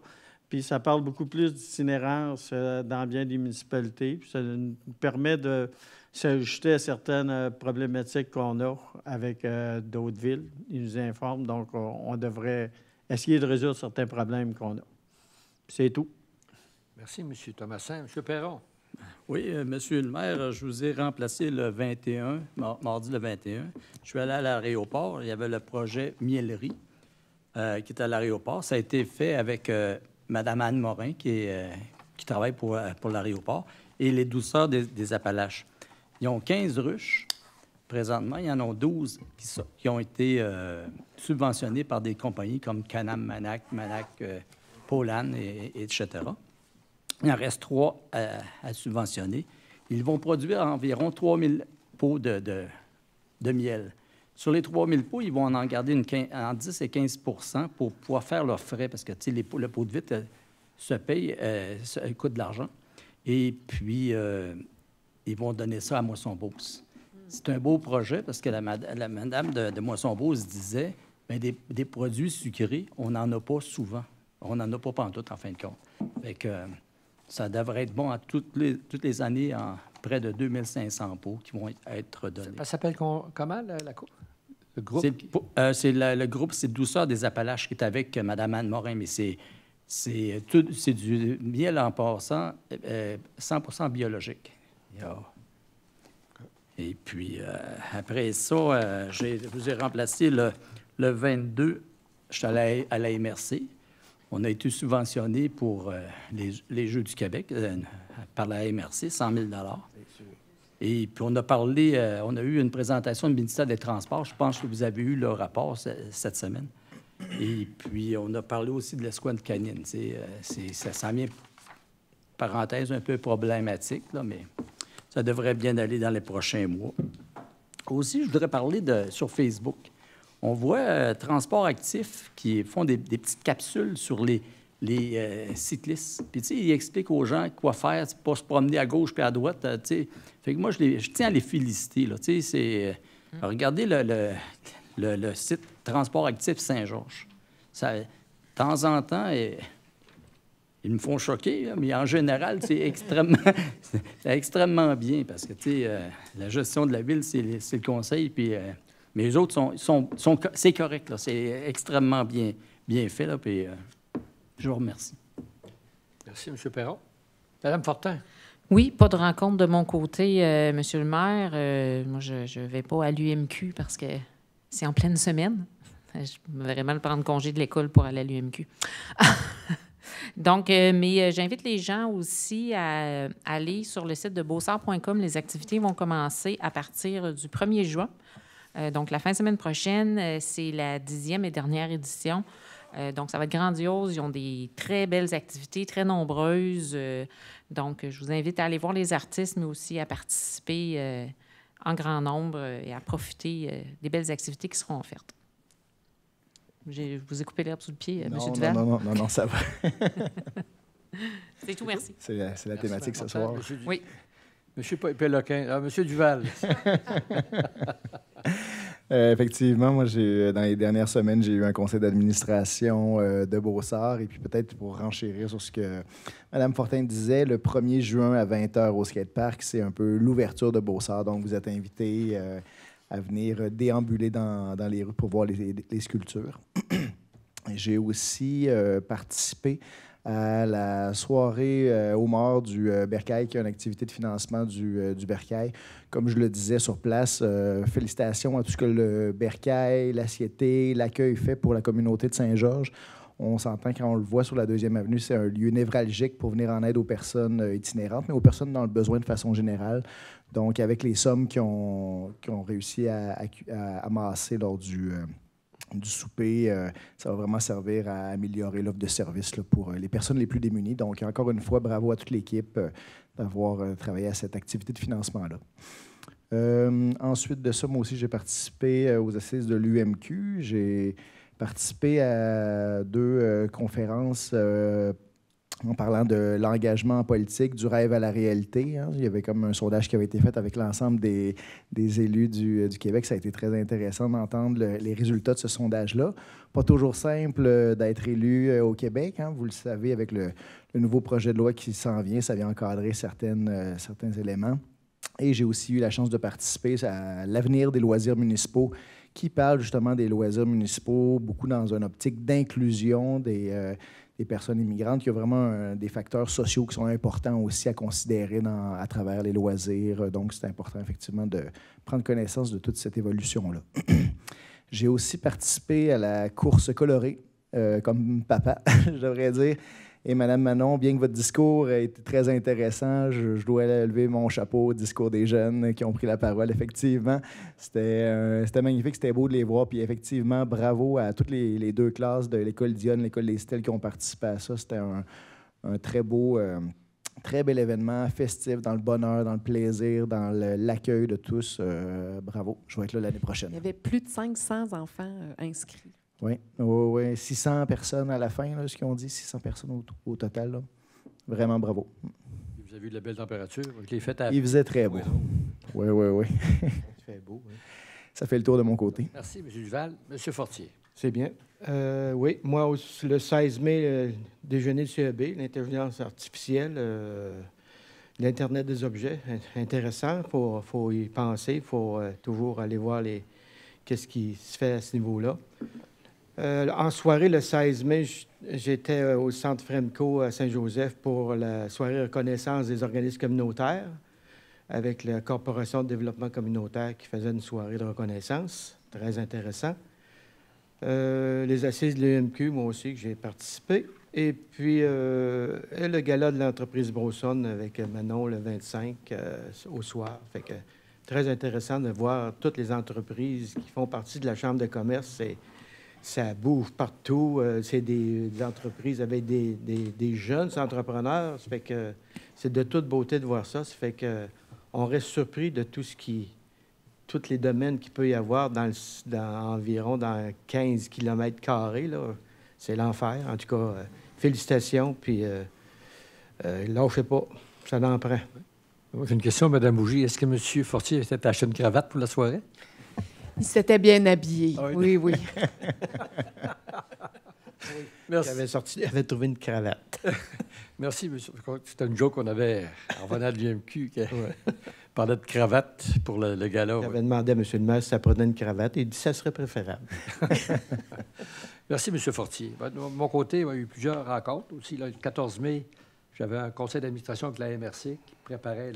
Puis ça parle beaucoup plus d'itinérance dans bien des municipalités. Puis ça nous permet de s'ajuster à certaines problématiques qu'on a avec d'autres villes. Ils nous informent, donc on devrait essayer de résoudre certains problèmes qu'on a. Puis c'est tout. Merci, M. Thomasin. M. Perron. Oui, Monsieur le maire, je vous ai remplacé le 21, mardi le 21. Je suis allé à l'aéroport. Il y avait le projet Miellerie qui est à l'aéroport. Ça a été fait avec Mme Anne Morin, qui travaille pour l'aéroport, et les douceurs des Appalaches. Ils ont 15 ruches. Présentement, il y en a 12 qui ont été subventionnés par des compagnies comme Canam, Manac, Polan, etc. Il en reste 3 à subventionner. Ils vont produire environ 3000 pots de miel. Sur les 3000 pots, ils vont en garder en 10 et 15 pour pouvoir faire leurs frais, parce que le pot de vitre se paye, ça coûte de l'argent. Et puis, ils vont donner ça à Moisson-Beauce. C'est un beau projet, parce que la madame de Moisson-Beauce disait, bien, des produits sucrés, on n'en a pas souvent. On n'en a pas pantoute, en fin de compte. Fait que, ça devrait être bon à toutes les années, en près de 2500 pots qui vont être donnés. Ça s'appelle comment, le groupe? Le groupe, c'est Douceur des Appalaches, qui est avec Mme Anne Morin, mais c'est du miel en passant, 100% biologique. Et puis, après ça, je vous ai remplacé le 22, je suis allé à la MRC. On a été subventionné pour les Jeux du Québec par la MRC, 100 000 $. Et puis, on a eu une présentation du ministère des Transports. Je pense que vous avez eu le rapport cette semaine. Et puis, on a parlé aussi de l'escouade canine. Ça s'en vient, parenthèse, un peu problématique, là, mais ça devrait bien aller dans les prochains mois. Aussi, je voudrais parler sur Facebook. On voit Transport Actif qui font des petites capsules sur les cyclistes. Puis, tu sais, ils expliquent aux gens quoi faire, pas se promener à gauche puis à droite, tu sais. Fait que moi, je tiens à les féliciter, là. Tu sais, regardez le site Transport Actif Saint-Georges. De temps en temps, ils me font choquer, là, mais en général, c'est extrêmement bien parce que, tu sais, la gestion de la ville, c'est le conseil, puis... mais les autres, c'est correct, là. C'est extrêmement bien fait, là, puis je vous remercie. Merci, M. Perron. Mme Fortin. Oui, pas de rencontre de mon côté, Monsieur le maire. Moi, je ne vais pas à l'UMQ parce que c'est en pleine semaine. Je me verrais mal prendre congé de l'école pour aller à l'UMQ. Donc, mais j'invite les gens aussi à aller sur le site de beausart.com. Les activités vont commencer à partir du 1er juin. Donc, la fin de semaine prochaine, c'est la 10e et dernière édition. Donc, ça va être grandiose. Ils ont des très belles activités, très nombreuses. Donc, je vous invite à aller voir les artistes, mais aussi à participer en grand nombre et à profiter des belles activités qui seront offertes. Je vous ai coupé l'herbe sous le pied, M. Duval. Non, ça va. C'est tout, merci. C'est la thématique ce soir. Oui. Monsieur Péloquin. Ah, Monsieur Duval. Effectivement, moi, dans les dernières semaines, j'ai eu un conseil d'administration de Beausart. Et puis peut-être pour renchérir sur ce que Mme Fortin disait, le 1er juin à 20h au skatepark, c'est un peu l'ouverture de Beausart. Donc, vous êtes invités à venir déambuler dans les rues pour voir les sculptures. J'ai aussi participé à la soirée au mort du Bercail, qui est une activité de financement du Bercail. Comme je le disais sur place, félicitations à tout ce que le Bercail, l'Assiété, l'accueil fait pour la communauté de Saint-Georges. On s'entend quand on le voit sur la 2e avenue, c'est un lieu névralgique pour venir en aide aux personnes itinérantes, mais aux personnes dans le besoin de façon générale. Donc, avec les sommes qu'ils ont réussi à amasser lors du souper, ça va vraiment servir à améliorer l'offre de service là, pour les personnes les plus démunies. Donc, encore une fois, bravo à toute l'équipe d'avoir travaillé à cette activité de financement-là. Ensuite de ça, moi aussi, j'ai participé aux assises de l'UMQ. J'ai participé à 2 conférences en parlant de l'engagement en politique, du rêve à la réalité. Hein. Il y avait comme un sondage qui avait été fait avec l'ensemble des élus du Québec. Ça a été très intéressant d'entendre les résultats de ce sondage-là. Pas toujours simple d'être élu au Québec. Hein. Vous le savez, avec le nouveau projet de loi qui s'en vient, ça vient encadrer certains éléments. Et j'ai aussi eu la chance de participer à l'avenir des loisirs municipaux, qui parle justement des loisirs municipaux, beaucoup dans une optique d'inclusion des personnes immigrantes. Il y a vraiment des facteurs sociaux qui sont importants aussi à considérer à travers les loisirs. Donc, c'est important effectivement de prendre connaissance de toute cette évolution-là. J'ai aussi participé à la course colorée, comme papa, je devrais dire. Et Mme Manon, bien que votre discours ait été très intéressant, je dois lever mon chapeau au discours des jeunes qui ont pris la parole. Effectivement, c'était magnifique, c'était beau de les voir. Puis effectivement, bravo à toutes les 2 classes de l'École Dionne, l'École des Stèles qui ont participé à ça. C'était un très beau, très bel événement, festif, dans le bonheur, dans le plaisir, dans l'accueil de tous. Bravo, je vais être là l'année prochaine. Il y avait plus de 500 enfants inscrits. Oui, 600 personnes à la fin, là, ce qu'ils ont dit, 600 personnes au total. Là. Vraiment bravo. Vous avez vu de la belle température? Il faisait très beau. Oui. Il fait beau, oui. Ça fait le tour de mon côté. Merci, M. Duval. M. Fortier. C'est bien. Oui, moi, le 16 mai, déjeuner du CEB, l'intelligence artificielle, l'Internet des objets, intéressant. Il faut y penser. Il faut toujours aller voir qu'est-ce qui se fait à ce niveau-là. En soirée, le 16 mai, j'étais au Centre Fremco à Saint-Joseph pour la soirée reconnaissance des organismes communautaires avec la Corporation de développement communautaire qui faisait une soirée de reconnaissance. Très intéressant. Les assises de l'UMQ, moi aussi, que j'ai participé. Et puis, le gala de l'entreprise Brosson avec Manon le 25 au soir. Fait que très intéressant de voir toutes les entreprises qui font partie de la Chambre de commerce. Ça bouge partout. C'est des entreprises avec des jeunes entrepreneurs. Ça fait que c'est de toute beauté de voir ça. Ça fait que on reste surpris de tous les domaines qu'il peut y avoir environ 15 km². Là. C'est l'enfer. En tout cas, félicitations. Puis, lâchez pas. Ça en prend. J'ai une question, Mme Bougie. Est-ce que M. Fortier s'est acheté une cravate pour la soirée? Il s'était bien habillé. Ah oui. Merci. Il avait trouvé une cravate. Merci, M. C'était une joke qu'on avait en venant de l'UMQ qui parlait de cravate pour le gala. J'avais demandé à M. le maire si ça prenait une cravate et il dit que ça serait préférable. Merci, M. Fortier. De mon côté, il y a eu plusieurs rencontres aussi. Le 14 mai, J'avais un conseil d'administration avec la MRC qui préparait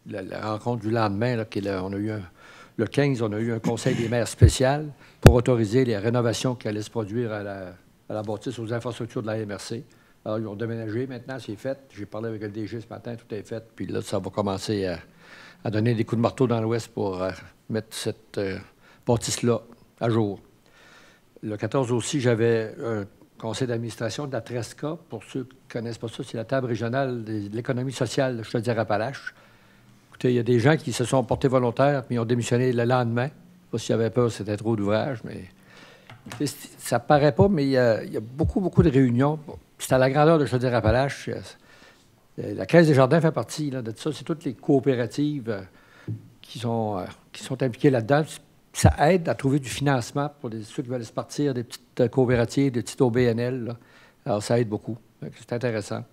la rencontre du lendemain. Là, on a eu le 15, on a eu un conseil des maires spécial pour autoriser les rénovations qui allaient se produire à la bâtisse aux infrastructures de la MRC. Alors, ils ont déménagé maintenant, c'est fait. J'ai parlé avec le DG ce matin, tout est fait. Puis là, ça va commencer à donner des coups de marteau dans l'Ouest pour mettre cette bâtisse-là à jour. Le 14 aussi, j'avais un conseil d'administration de la Tresca. Pour ceux qui ne connaissent pas ça, c'est la table régionale de l'économie sociale de Chaudière-Appalaches. Écoutez, il y a des gens qui se sont portés volontaires puis ils ont démissionné le lendemain. Je ne sais pas s'ils avaient peur, c'était trop d'ouvrage, mais ça ne paraît pas, mais il y a beaucoup, beaucoup de réunions. C'est à la grandeur de Chaudière-Appalaches. La Caisse des Jardins fait partie de ça. C'est toutes les coopératives qui sont impliquées là-dedans. Ça aide à trouver du financement pour ceux qui veulent se partir, des petites coopératives, des petites OBNL. Là. Alors, ça aide beaucoup. C'est intéressant.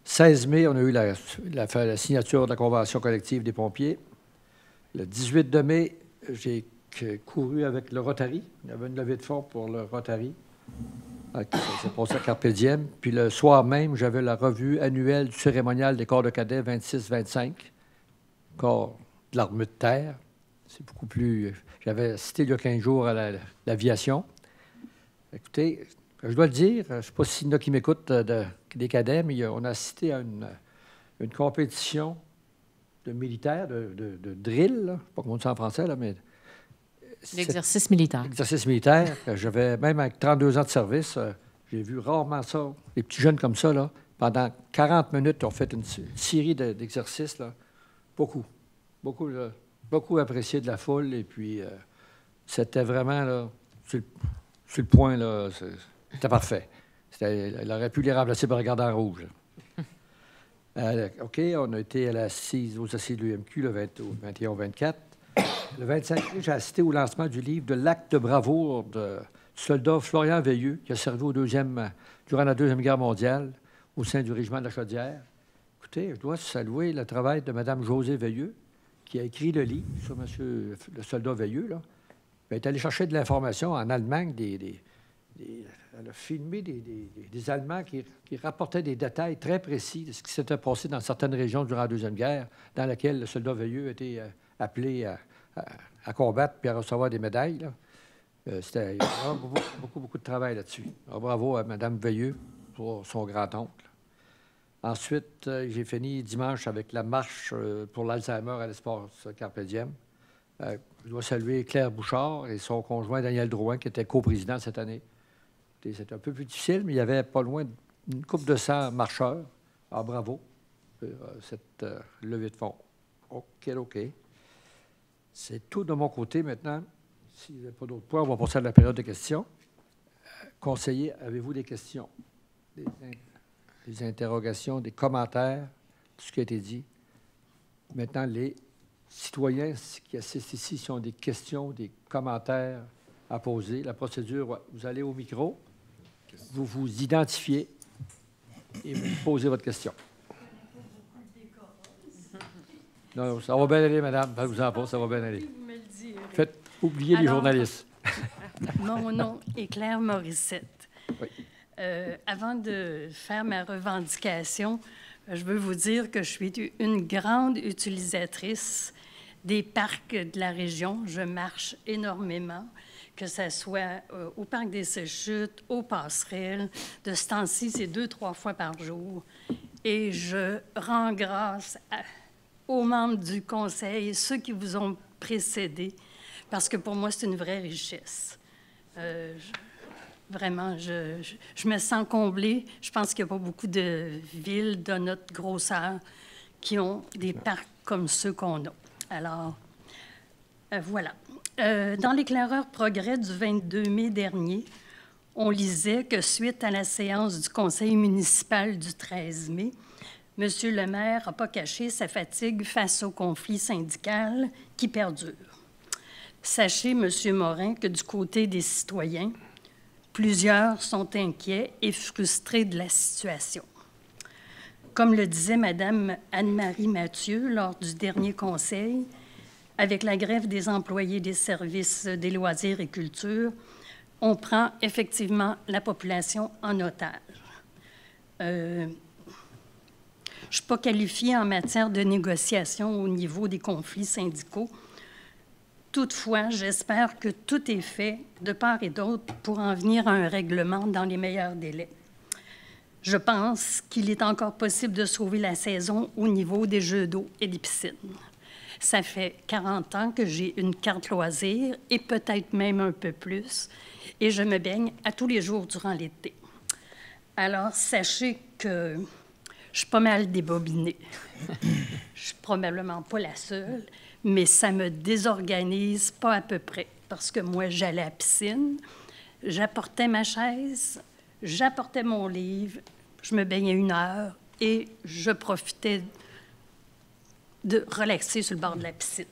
16 mai, on a eu la signature de la Convention collective des pompiers. Le 18 mai, j'ai couru avec le Rotary. Il y avait une levée de fonds pour le Rotary. C'est passé à Carpe Diem. Puis le soir même, j'avais la revue annuelle du cérémonial des corps de cadets 26-25, corps de l'armée de terre. C'est beaucoup plus... J'avais assisté il y a 15 jours à l'aviation. Écoutez, je dois le dire, je ne sais pas s'il y en a qui m'écoutent des cadets, mais on a assisté à une compétition de militaires, de drill, là. Je ne sais pas comment on dit ça en français, là, mais... L'exercice militaire. L'exercice militaire. J'avais, même avec 32 ans de service, j'ai vu rarement ça. Les petits jeunes comme ça, là, pendant 40 minutes, ils ont fait une série d'exercices, là. Beaucoup. Beaucoup, là. Beaucoup apprécié de la foule, et puis c'était vraiment, là, sur le point, là, c'était parfait. Elle aurait pu les remplacer par Regarde en rouge. OK, on a été aux assises de l'UMQ le 21-24. Le 25 mai, j'ai assisté au lancement du livre de l'acte de bravoure du soldat Florian Veilleux, qui a servi durant la Deuxième Guerre mondiale au sein du régiment de la Chaudière. Écoutez, je dois saluer le travail de Mme Josée Veilleux, qui a écrit le livre sur le soldat Veilleux. Là. Elle est allée chercher de l'information en Allemagne. Elle a filmé des Allemands qui rapportaient des détails très précis de ce qui s'était passé dans certaines régions durant la Deuxième Guerre, dans laquelle le soldat Veilleux a été appelé à combattre puis à recevoir des médailles. C'était beaucoup de travail là-dessus. Alors, bravo à Mme Veilleux pour son grand-oncle. Ensuite, j'ai fini dimanche avec la marche pour l'Alzheimer à l'espace Carpe Diem. Je dois saluer Claire Bouchard et son conjoint Daniel Drouin, qui était coprésident cette année. C'était un peu plus difficile, mais il y avait pas loin d'une couple de 100 marcheurs. Alors, bravo pour cette levée de fonds. OK. C'est tout de mon côté maintenant. S'il n'y a pas d'autres points, on va passer à la période de questions. Conseiller, avez-vous des questions? Des interrogations, des commentaires, tout ce qui a été dit. Maintenant, les citoyens qui assistent ici, s'ils ont des questions, des commentaires à poser, la procédure, vous allez au micro, vous vous identifiez et vous posez votre question. Non, ça va bien aller, madame. Faites-vous-en pas, ça va bien aller. Faites oublier les journalistes. Mon nom est Claire Morissette. Oui. Avant de faire ma revendication, je veux vous dire que je suis une grande utilisatrice des parcs de la région. Je marche énormément, que ce soit au parc des Séchutes, aux passerelles. De ce temps-ci, c'est 2-3 fois par jour. Et je rends grâce aux membres du conseil, ceux qui vous ont précédé, parce que pour moi, c'est une vraie richesse. Vraiment, je me sens comblée. Je pense qu'il n'y a pas beaucoup de villes de notre grosseur qui ont des parcs comme ceux qu'on a. Alors, voilà. Dans l'éclaireur Progrès du 22 mai dernier, on lisait que suite à la séance du conseil municipal du 13 mai, M. le maire n'a pas caché sa fatigue face au conflit syndical qui perdure. Sachez, M. Morin, que du côté des citoyens, plusieurs sont inquiets et frustrés de la situation. Comme le disait Mme Anne-Marie Mathieu lors du dernier conseil, avec la grève des employés des services des loisirs et culture, on prend effectivement la population en otage. Je ne suis pas qualifiée en matière de négociation au niveau des conflits syndicaux. Toutefois, j'espère que tout est fait de part et d'autre pour en venir à un règlement dans les meilleurs délais. Je pense qu'il est encore possible de sauver la saison au niveau des jeux d'eau et des piscines. Ça fait 40 ans que j'ai une carte loisir et peut-être même un peu plus, et je me baigne à tous les jours durant l'été. Alors, sachez que je suis pas mal débobinée. Je suis probablement pas la seule, mais ça me désorganise pas à peu près. Parce que moi, j'allais à la piscine, j'apportais ma chaise, j'apportais mon livre, je me baignais 1 heure et je profitais de relaxer sur le bord de la piscine.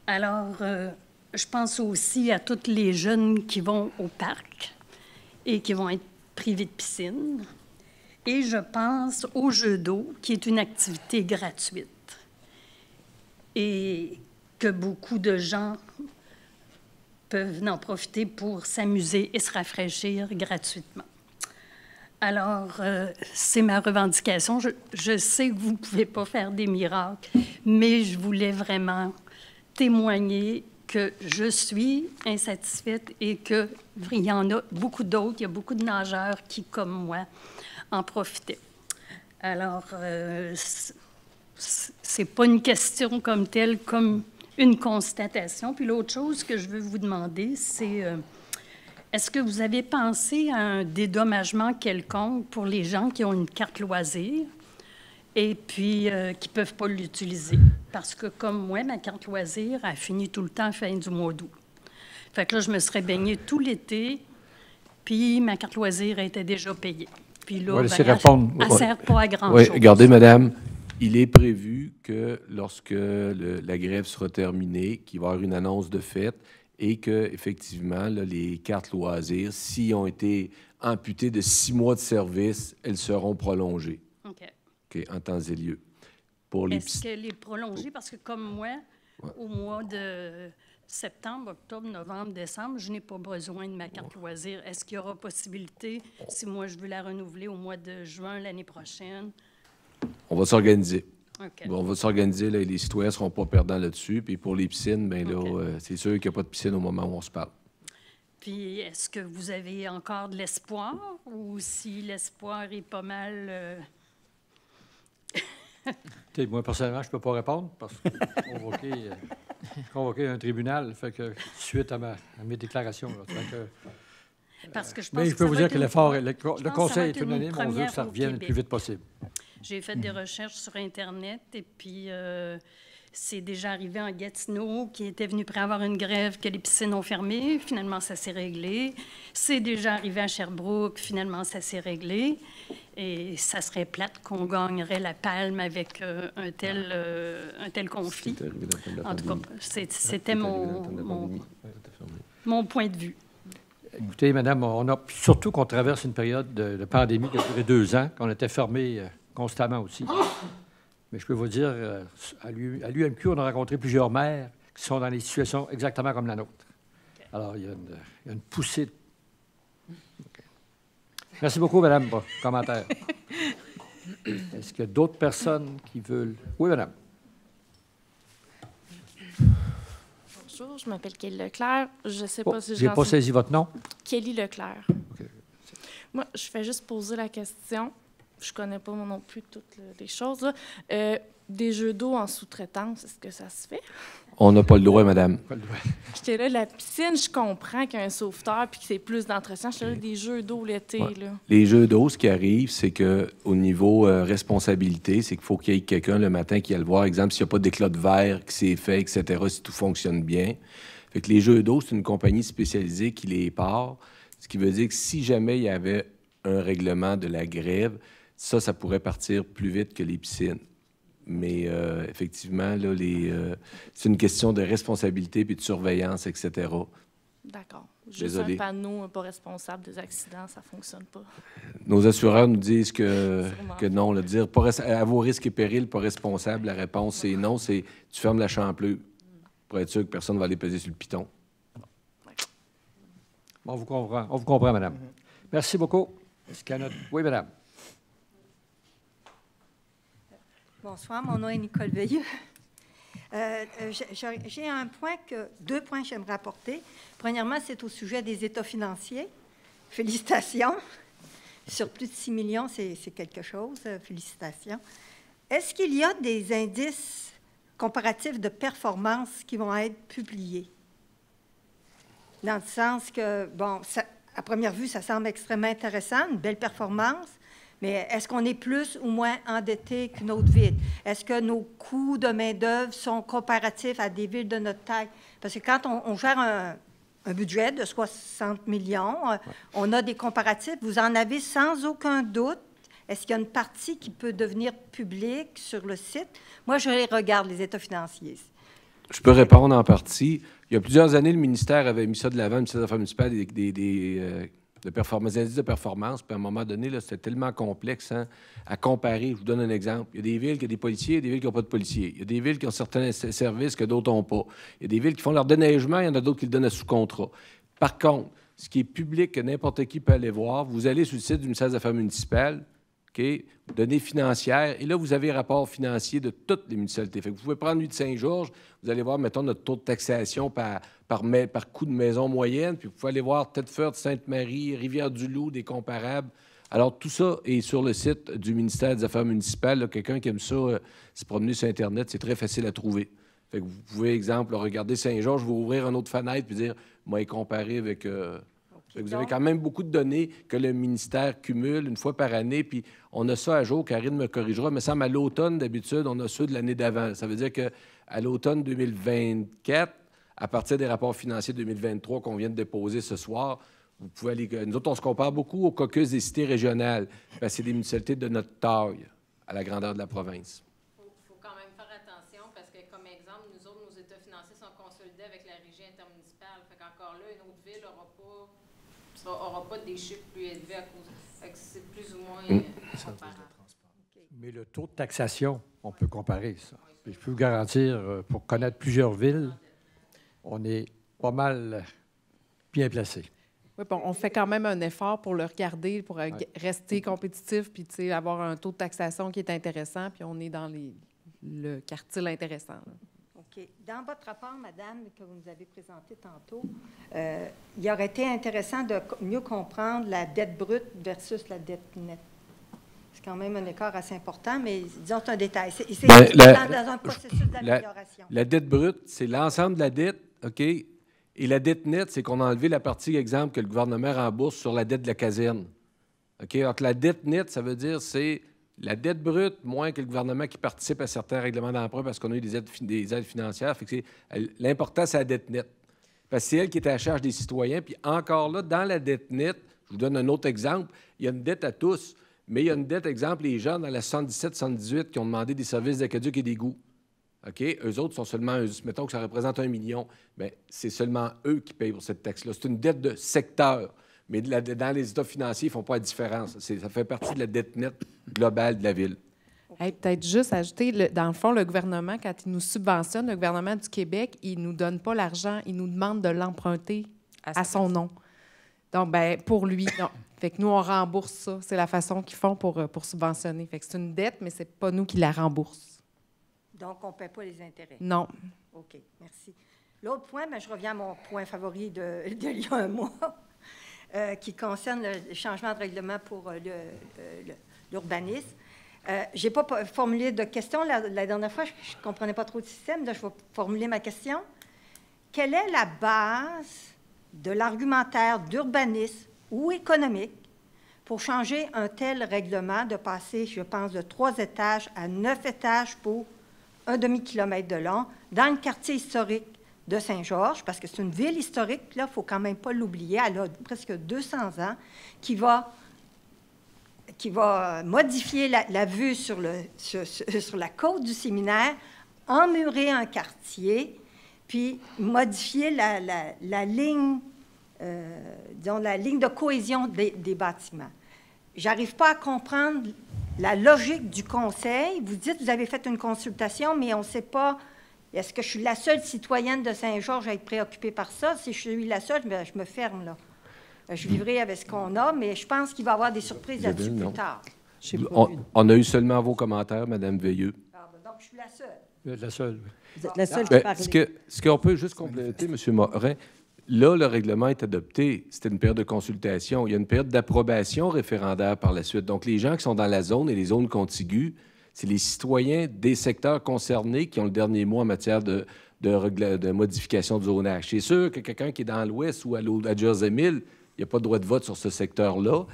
Alors, je pense aussi à tous les jeunes qui vont au parc et qui vont être privés de piscine. Et je pense au jeu d'eau, qui est une activité gratuite et que beaucoup de gens peuvent en profiter pour s'amuser et se rafraîchir gratuitement. Alors, c'est ma revendication. Je sais que vous ne pouvez pas faire des miracles, mais je voulais vraiment témoigner que je suis insatisfaite et qu'il y en a beaucoup d'autres, il y a beaucoup de nageurs qui, comme moi, en profitaient. Alors, c'est pas une question comme telle, comme une constatation. Puis l'autre chose que je veux vous demander, c'est est-ce que vous avez pensé à un dédommagement quelconque pour les gens qui ont une carte loisir et puis qui ne peuvent pas l'utiliser? Parce que comme moi, ma carte loisir a fini tout le temps à la fin du mois d'août. Fait que là, je me serais baignée tout l'été, puis ma carte loisir était déjà payée. Puis là, elle ne sert pas à grand-chose. Oui, regardez, madame, il est prévu que lorsque la grève sera terminée, qu'il va y avoir une annonce de fait et qu'effectivement, les cartes loisirs, s'ils ont été amputées de 6 mois de service, elles seront prolongées. OK. OK, en temps et lieu. Est-ce qu'elle est prolongée? Parce que comme moi, au mois de septembre, octobre, novembre, décembre, je n'ai pas besoin de ma carte loisir. Est-ce qu'il y aura possibilité, si moi je veux la renouveler au mois de juin l'année prochaine? On va s'organiser. Okay. On va s'organiser, là, et les citoyens ne seront pas perdants là-dessus. Puis pour les piscines, bien là, c'est sûr qu'il n'y a pas de piscine au moment où on se parle. Puis est-ce que vous avez encore de l'espoir ou si l'espoir est pas mal... Moi, personnellement, je ne peux pas répondre parce que convoqué un tribunal fait que, suite à mes déclarations. Là, fait que, parce que je pense mais je peux vous dire que l'effort, le conseil est unanime, on veut que ça revienne le plus vite possible. J'ai fait des recherches sur Internet et puis c'est déjà arrivé en Gatineau qui était venu pour avoir une grève que les piscines ont fermé. Finalement, ça s'est réglé. C'est déjà arrivé à Sherbrooke. Finalement, ça s'est réglé. Et ça serait plate qu'on gagnerait la palme avec un tel conflit. En tout cas, c'était mon point de vue. Écoutez, madame, on a surtout qu'on traverse une période de pandémie qui a duré 2 ans, qu'on était fermé constamment aussi. Mais je peux vous dire, à l'UMQ, on a rencontré plusieurs maires qui sont dans des situations exactement comme la nôtre. Okay. Alors, il y a une poussée. Okay. Merci beaucoup, madame, pour le commentaire. Est-ce qu'il y a d'autres personnes qui veulent... Oui, madame. Bonjour, je m'appelle Kelly Leclerc. Je ne sais pas si j'ai pas saisi votre nom. Kelly Leclerc. Okay. Moi, je fais juste poser la question. Je connais pas non plus toutes les choses. Des jeux d'eau en sous-traitance, est-ce que ça se fait? On n'a pas le droit, madame. Pas le droit. J'étais là, la piscine, je comprends qu'il y a un sauveteur puis que c'est plus d'entretien. J'étais là, des jeux d'eau l'été. Ouais. Là. Les jeux d'eau, ce qui arrive, c'est qu'au niveau responsabilité, c'est qu'il faut qu'il y ait quelqu'un le matin qui aille le voir. Exemple, s'il n'y a pas d'éclat de verre qui s'est fait, etc., si tout fonctionne bien. Fait que les jeux d'eau, c'est une compagnie spécialisée qui les part. Ce qui veut dire que si jamais il y avait un règlement de la grève, ça pourrait partir plus vite que les piscines. Mais effectivement, là, c'est une question de responsabilité puis de surveillance, etc. D'accord. Juste un panneau pas responsable des accidents, ça ne fonctionne pas. Nos assureurs nous disent que non. Là, dire à vos risques et périls, pas responsable, la réponse, c'est non. C'est tu fermes la champlure pour être sûr que personne ne va aller peser sur le piton. Bon, on vous comprend, madame. Merci beaucoup. Est-ce qu'il y en a... Oui, madame. Bonsoir, mon nom est Nicole Veilleux. J'ai deux points que j'aimerais apporter. Premièrement, c'est au sujet des états financiers. Félicitations. Sur plus de 6 millions, c'est quelque chose. Félicitations. Est-ce qu'il y a des indices comparatifs de performance qui vont être publiés? Dans le sens que, bon, à première vue, ça semble extrêmement intéressant, une belle performance, mais est-ce qu'on est plus ou moins endetté qu'une autre ville? Est-ce que nos coûts de main-d'œuvre sont comparatifs à des villes de notre taille? Parce que quand on gère un budget de 60 millions, on a des comparatifs. Vous en avez sans aucun doute. Est-ce qu'il y a une partie qui peut devenir publique sur le site? Moi, je les regarde, les états financiers. Je peux répondre en partie. Il y a plusieurs années, le ministère avait mis ça de l'avant, le ministère des Affaires municipales, des indices de performance. Puis à un moment donné, c'était tellement complexe à comparer. Je vous donne un exemple. Il y a des villes qui ont des policiers, il y a des villes qui n'ont pas de policiers. Il y a des villes qui ont certains services que d'autres n'ont pas. Il y a des villes qui font leur déneigement, il y en a d'autres qui le donnent à sous-contrat. Par contre, ce qui est public, que n'importe qui peut aller voir, vous allez sur le site du ministère des Affaires municipales, données financières, et là, vous avez rapport financier de toutes les municipalités. Fait que vous pouvez prendre lui de Saint-Georges, vous allez voir, mettons, notre taux de taxation par coût de maison moyenne, puis vous pouvez aller voir Thetford, Sainte-Marie, Rivière-du-Loup, des comparables. Alors, tout ça est sur le site du ministère des Affaires municipales. Quelqu'un qui aime ça, se promener sur Internet, c'est très facile à trouver. Fait que vous pouvez, exemple, regarder Saint-Georges, vous ouvrir une autre fenêtre, puis dire, moi, comparer avec... Vous avez quand même beaucoup de données que le ministère cumule une fois par année, puis on a ça à jour. Karine me corrigera, mais ça, à l'automne, d'habitude, on a ceux de l'année d'avant. Ça veut dire qu'à l'automne 2024, à partir des rapports financiers 2023 qu'on vient de déposer ce soir, vous pouvez aller... Nous autres, on se compare beaucoup au caucus des cités régionales, parce que c'est des municipalités de notre taille à la grandeur de la province. Il faut quand même faire attention, parce que, comme exemple, nous autres, nos états financiers sont consolidés avec la régie intermunicipale. Fait qu'encore là, une autre ville n'aura pas des chiffres plus élevés à cause. C'est plus ou moins comparable. Mais le taux de taxation, on peut comparer ça. Puis je peux vous garantir, pour connaître plusieurs villes, on est pas mal bien placé. Oui, bon, on fait quand même un effort pour le regarder, pour rester compétitif, puis avoir un taux de taxation qui est intéressant, puis on est dans le quartile intéressant. Là. OK. Dans votre rapport, madame, que vous nous avez présenté tantôt, il aurait été intéressant de mieux comprendre la dette brute versus la dette nette. C'est quand même un écart assez important, mais disons un détail. C'est dans un processus d'amélioration. La dette brute, c'est l'ensemble de la dette, OK? Et la dette nette, c'est qu'on a enlevé la partie, exemple, que le gouvernement rembourse sur la dette de la caserne. OK? Alors que la dette nette, ça veut dire c'est la dette brute, moins que le gouvernement qui participe à certains règlements d'emprunt parce qu'on a eu des aides financières. Fait que l'important, c'est la dette nette. Parce que c'est elle qui est à la charge des citoyens. Puis encore là, dans la dette nette, je vous donne un autre exemple, il y a une dette à tous, mais il y a une dette, exemple, les gens dans la 77-78 qui ont demandé des services d'aqueduc et d'égouts. OK? Eux autres sont seulement, mettons que ça représente 1 million, bien, c'est seulement eux qui payent pour cette taxe-là. C'est une dette de secteur. Mais dans les états financiers, ils ne font pas la différence. Ça fait partie de la dette nette globale de la Ville. Hey, peut-être juste ajouter, dans le fond, le gouvernement, quand il nous subventionne, le gouvernement du Québec, il ne nous donne pas l'argent, il nous demande de l'emprunter à son nom. Donc, bien, pour lui, non. Fait que nous, on rembourse ça. C'est la façon qu'ils font pour subventionner. Fait que c'est une dette, mais ce n'est pas nous qui la remboursons. Donc, on ne paie pas les intérêts? Non. OK, merci. L'autre point, bien, je reviens à mon point favori d'il y a un mois. Qui concerne le changement de règlement pour l'urbanisme. Je n'ai pas formulé de question. La dernière fois, je ne comprenais pas trop le système. Là, je vais formuler ma question. Quelle est la base de l'argumentaire d'urbanisme ou économique pour changer un tel règlement, de passer, je pense, de 3 étages à 9 étages pour un demi-kilomètre de long dans le quartier historique de Saint-Georges, parce que c'est une ville historique, là, il ne faut quand même pas l'oublier, elle a presque 200 ans, qui va modifier la vue sur la côte du séminaire, emmurer un quartier, puis modifier la ligne, disons, la ligne de cohésion des bâtiments. Je n'arrive pas à comprendre la logique du conseil. Vous dites que vous avez fait une consultation, mais on ne sait pas... Est-ce que je suis la seule citoyenne de Saint-Georges à être préoccupée par ça? Si je suis la seule, je me ferme, là. Je vivrai avec ce qu'on a, mais je pense qu'il va y avoir des surprises là-dessus plus tard. On a eu seulement vos commentaires, Mme Veilleux. je suis la seule. Vous êtes la seule. Vous êtes la seule qui parle. Ce qu'on peut juste compléter, M. Morin, là, le règlement est adopté. C'était une période de consultation. Il y a une période d'approbation référendaire par la suite. Donc, les gens qui sont dans la zone et les zones contiguës, c'est les citoyens des secteurs concernés qui ont le dernier mot en matière de modification de zonage. C'est sûr que quelqu'un qui est dans l'ouest ou à Jersey Mill, il n'y a pas de droit de vote sur ce secteur-là.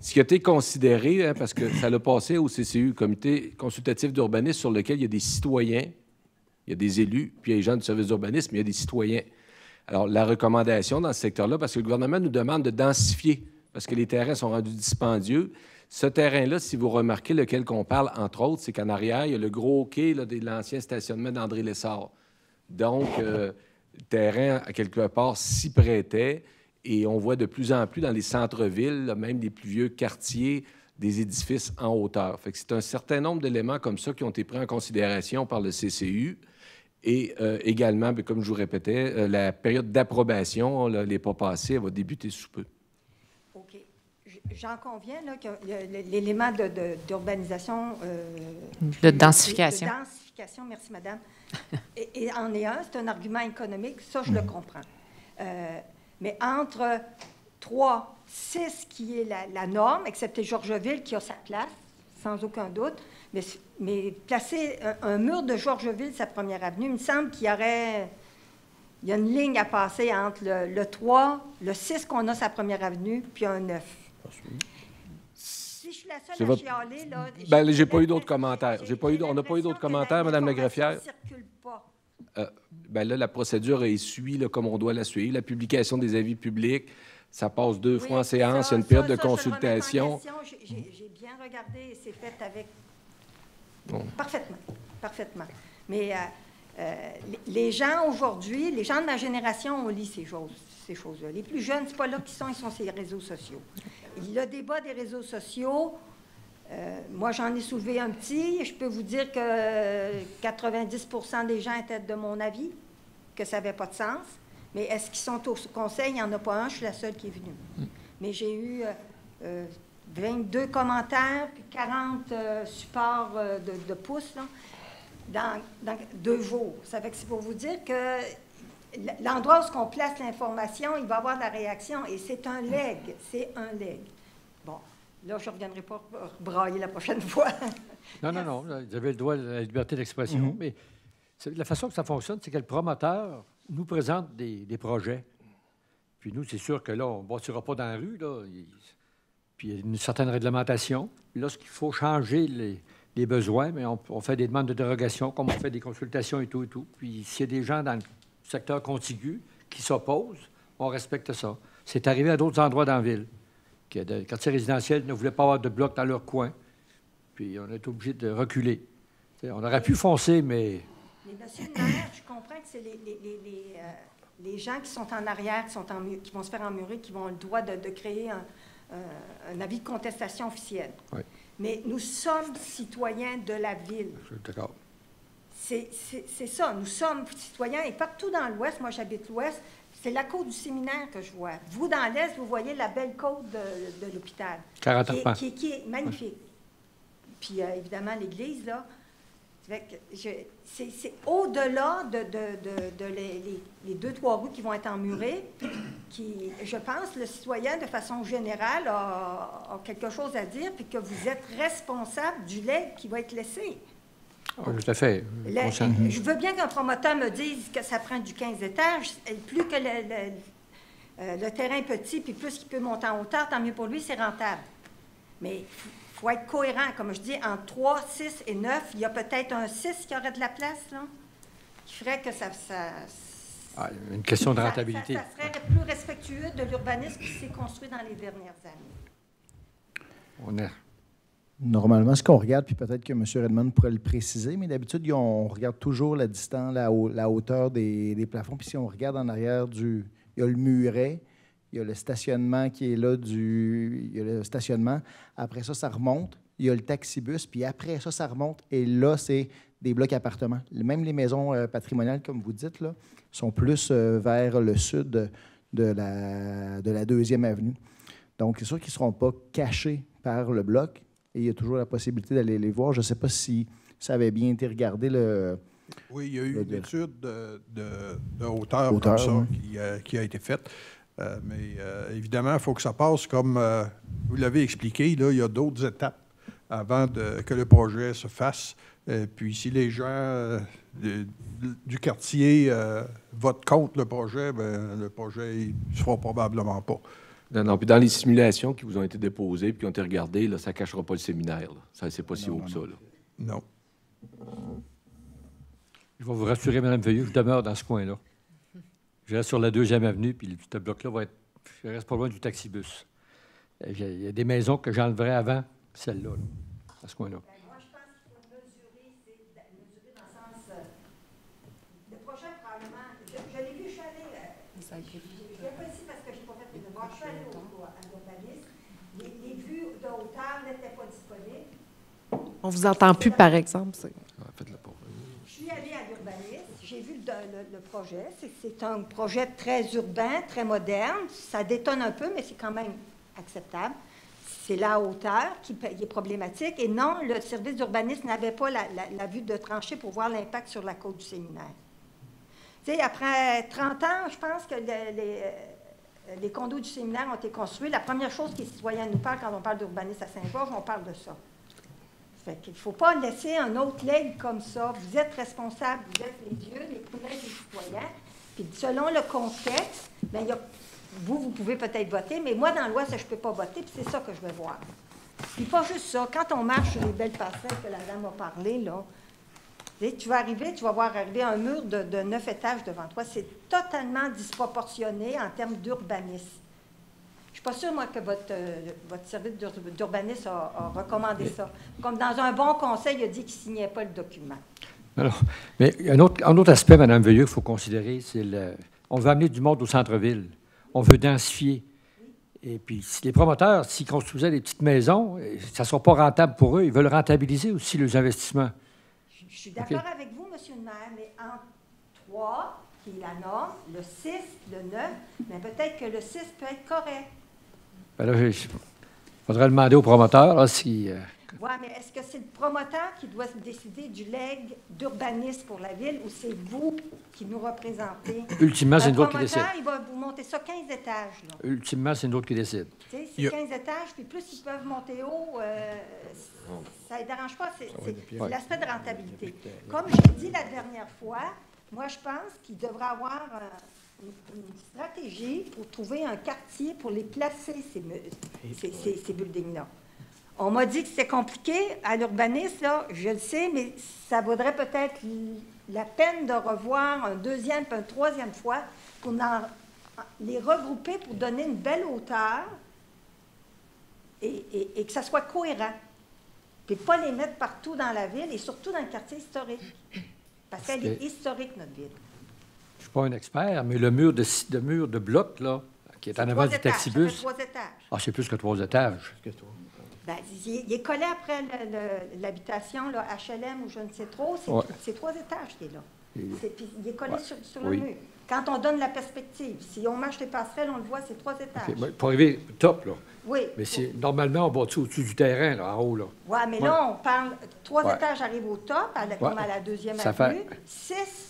Ce qui a été considéré, hein, parce que ça l'a passé au CCU, Comité consultatif d'urbanisme, sur lequel il y a des citoyens, il y a des élus, puis il y a des gens du service d'urbanisme, il y a des citoyens. Alors, la recommandation dans ce secteur-là, parce que le gouvernement nous demande de densifier, parce que les terrains sont rendus dispendieux. Ce terrain-là, si vous remarquez lequel qu'on parle, entre autres, c'est qu'en arrière, il y a le gros quai là, de l'ancien stationnement d'André Lessard. Donc, le terrain, à quelque part, s'y prêtait. Et on voit de plus en plus dans les centres-villes, là, même les plus vieux quartiers, des édifices en hauteur. Fait que c'est un certain nombre d'éléments comme ça qui ont été pris en considération par le CCU. Et également, bien, comme je vous répétais, la période d'approbation, elle n'est pas passée, elle va débuter sous peu. OK. J'en conviens là, que l'élément d'urbanisation... de densification. De densification, merci, madame. et en est un, c'est un argument économique, ça, je le comprends. Mais entre 3, 6 qui est la norme, excepté Georgeville qui a sa place, sans aucun doute, mais placer un mur de Georgeville, sa première avenue, il me semble qu'il y aurait... Il y a une ligne à passer entre le 3, le 6 qu'on a sa première avenue, puis un 9. Si je suis la seule à chialer, là... Bien, j'ai pas eu d'autres commentaires. On n'a pas eu d'autres commentaires, Mme la greffière. Ça ne circule pas. Bien là, la procédure est suivie comme on doit la suivre. La publication des avis publics, ça passe 2 fois en séance. Il y a une période de consultation. J'ai bien regardé et c'est fait avec... Parfaitement, parfaitement. Mais les gens aujourd'hui, les gens de ma génération, on lit ces choses-là. Les plus jeunes, c'est pas là qu'ils sont, ils sont sur les réseaux sociaux. Le débat des réseaux sociaux, moi, j'en ai soulevé un petit. Je peux vous dire que 90% des gens étaient de mon avis, que ça n'avait pas de sens. Mais est-ce qu'ils sont au conseil? Il n'y en a pas un. Je suis la seule qui est venue. Mais j'ai eu 22 commentaires, puis 40 supports de pouces là, dans 2 jours. Ça fait que c'est pour vous dire que l'endroit où on place l'information, il va y avoir de la réaction. Et c'est un legs. C'est un legs. Bon. Là, je ne reviendrai pas brailler la prochaine fois. Non. Vous avez le droit à la liberté d'expression. Mais la façon que ça fonctionne, c'est que le promoteur nous présente des projets. Puis nous, c'est sûr que là, on ne bâtira pas dans la rue. Là. Puis il y a une certaine réglementation. Lorsqu'il faut changer les besoins, mais on fait des demandes de dérogation, comme on fait des consultations et tout. Puis s'il y a des gens dans le secteur contigu qui s'opposent, on respecte ça. C'est arrivé à d'autres endroits dans la ville. Que des quartiers résidentiels ne voulaient pas avoir de blocs dans leur coin. Puis on est obligé de reculer. T'sais, on aurait pu foncer, mais... Mais monsieur le maire, je comprends que c'est les gens qui sont en arrière, qui vont se faire emmurer, qui vont le droit de créer un avis de contestation officiel. Oui. Mais nous sommes citoyens de la ville. Je suis d'accord. C'est ça, nous sommes citoyens. Et partout dans l'Ouest, moi j'habite l'Ouest, c'est la côte du séminaire que je vois. Vous, dans l'Est, vous voyez la belle côte de l'hôpital. 40 ans. Qui est magnifique. Puis, évidemment, l'église, là. C'est au-delà de les 2-3 rues qui vont être emmurées, qui, je pense, le citoyen, de façon générale, a quelque chose à dire, puis que vous êtes responsable du legs qui va être laissé. Oui, tout à fait. Je veux bien qu'un promoteur me dise que ça prend du 15 étages. Plus que le terrain est petit, puis plus il peut monter en hauteur, tant mieux pour lui, c'est rentable. Mais il faut être cohérent. Comme je dis, entre 3, 6 et 9, il y a peut-être un 6 qui aurait de la place, là, qui ferait que ça une question de rentabilité. Ça serait plus respectueux de l'urbanisme qui s'est construit dans les dernières années. Normalement, ce qu'on regarde, puis peut-être que M. Redmond pourrait le préciser, mais d'habitude, on regarde toujours la distance, la hauteur des plafonds. Puis si on regarde en arrière, il y a le muret, il y a le stationnement qui est là, il y a le stationnement. Après ça, ça remonte. Il y a le taxibus, puis après ça, ça remonte. Et là, c'est des blocs appartements. Même les maisons patrimoniales, comme vous dites, là, sont plus vers le sud de la 2e avenue. Donc, c'est sûr qu'ils ne seront pas cachés par le bloc. Et il y a toujours la possibilité d'aller les voir. Je ne sais pas si ça avait bien été regardé. Oui, il y a eu une étude de hauteur comme ça qui a été faite. Mais évidemment, il faut que ça passe comme vous l'avez expliqué. Là, il y a d'autres étapes avant que le projet se fasse. Puis si les gens du quartier votent contre le projet, bien, le projet ne se fera probablement pas. Non, puis dans les simulations qui vous ont été déposées et qui ont été regardées, là, ça ne cachera pas le séminaire. Là. Ça, c'est pas si haut que ça. Là. Non. Je vais vous rassurer, Mme Veilleux, je demeure dans ce coin-là. Je reste sur la 2e avenue, puis ce bloc-là va être... Je reste pas loin du taxibus. Il y a des maisons que j'enlèverais avant celle-là, là, à ce coin-là. Moi, je pense qu'il faut mesurer, mesurer dans le sens... le projet, probablement... Je l'ai vu, je suis allée... je viens pas ici parce que je n'ai pas fait de devoir. Je suis allée à l'urbanisme. Les vues de hauteur n'étaient pas disponibles. On vous entend plus, par exemple. Je suis allée à l'urbanisme, j'ai vu le projet. C'est un projet très urbain, très moderne. Ça détonne un peu, mais c'est quand même acceptable. C'est la hauteur qui est problématique. Et non, le service d'urbanisme n'avait pas la vue de tranchée pour voir l'impact sur la côte du séminaire. Tu sais, après 30 ans, je pense que les condos du séminaire ont été construits. La première chose que les citoyens nous parlent quand on parle d'urbanisme à Saint-Georges, on parle de ça. Fait qu'il ne faut pas laisser un autre legs comme ça. Vous êtes responsable, vous êtes les dieux, les prunelles des citoyens. Puis selon le contexte, bien, vous pouvez peut-être voter, mais moi, dans l'Ouest, je ne peux pas voter, puis c'est ça que je veux voir. Puis pas juste ça. Quand on marche sur les belles passerelles que la dame a parlé, là, tu vas voir arriver un mur de 9 étages devant toi. C'est totalement disproportionné en termes d'urbanisme. Je ne suis pas sûre, moi, que votre service d'urbanisme a recommandé ça. Comme dans un bon conseil, il a dit qu'il ne signait pas le document. Alors, mais un autre aspect, Mme Veilleux, qu'il faut considérer, c'est on veut amener du monde au centre-ville. On veut densifier. Et puis, si les promoteurs, s'ils construisaient des petites maisons, ça ne sera pas rentable pour eux. Ils veulent rentabiliser aussi leurs investissements. Je suis d'accord avec vous, M. le maire, mais entre 3, qui est la norme, le 6, le 9, mais peut-être que le 6 peut être correct. Bien là, il faudrait demander au promoteur si... Oui, mais est-ce que c'est le promoteur qui doit décider du legs d'urbanisme pour la ville ou c'est vous qui nous représentez? Ultimement, c'est nous autres qui décident. Le promoteur, il va vous monter ça 15 étages. Là. Ultimement, c'est nous autres qui décident. C'est 15 étages, puis plus ils peuvent monter haut, ça ne dérange pas. C'est l'aspect de rentabilité. Comme j'ai dit la dernière fois, moi, je pense qu'il devrait avoir une stratégie pour trouver un quartier pour les placer, ces buildings-là. On m'a dit que c'était compliqué à l'urbanisme, là, je le sais, mais ça vaudrait peut-être la peine de revoir un deuxième et une troisième fois pour les regrouper pour donner une belle hauteur et que ça soit cohérent. Puis pas les mettre partout dans la ville et surtout dans le quartier historique. Parce qu'elle est historique, notre ville. Je ne suis pas un expert, mais le mur de bloc, là, qui est en avant du taxibus... Ça fait 3 étages. Ah, c'est plus que 3 étages. Bien, il est collé après l'habitation, là, HLM ou je ne sais trop. C'est 3 étages qui est là. Puis il est collé sur le mur. Quand on donne la perspective, si on marche les passerelles, on le voit, c'est 3 étages. Okay. Pour arriver top, là. Oui. Mais normalement, on bâtit au-dessus du terrain, là, en haut, là. Oui, mais là, on parle... 3 étages arrivent au top, comme à la 2e avenue. 6...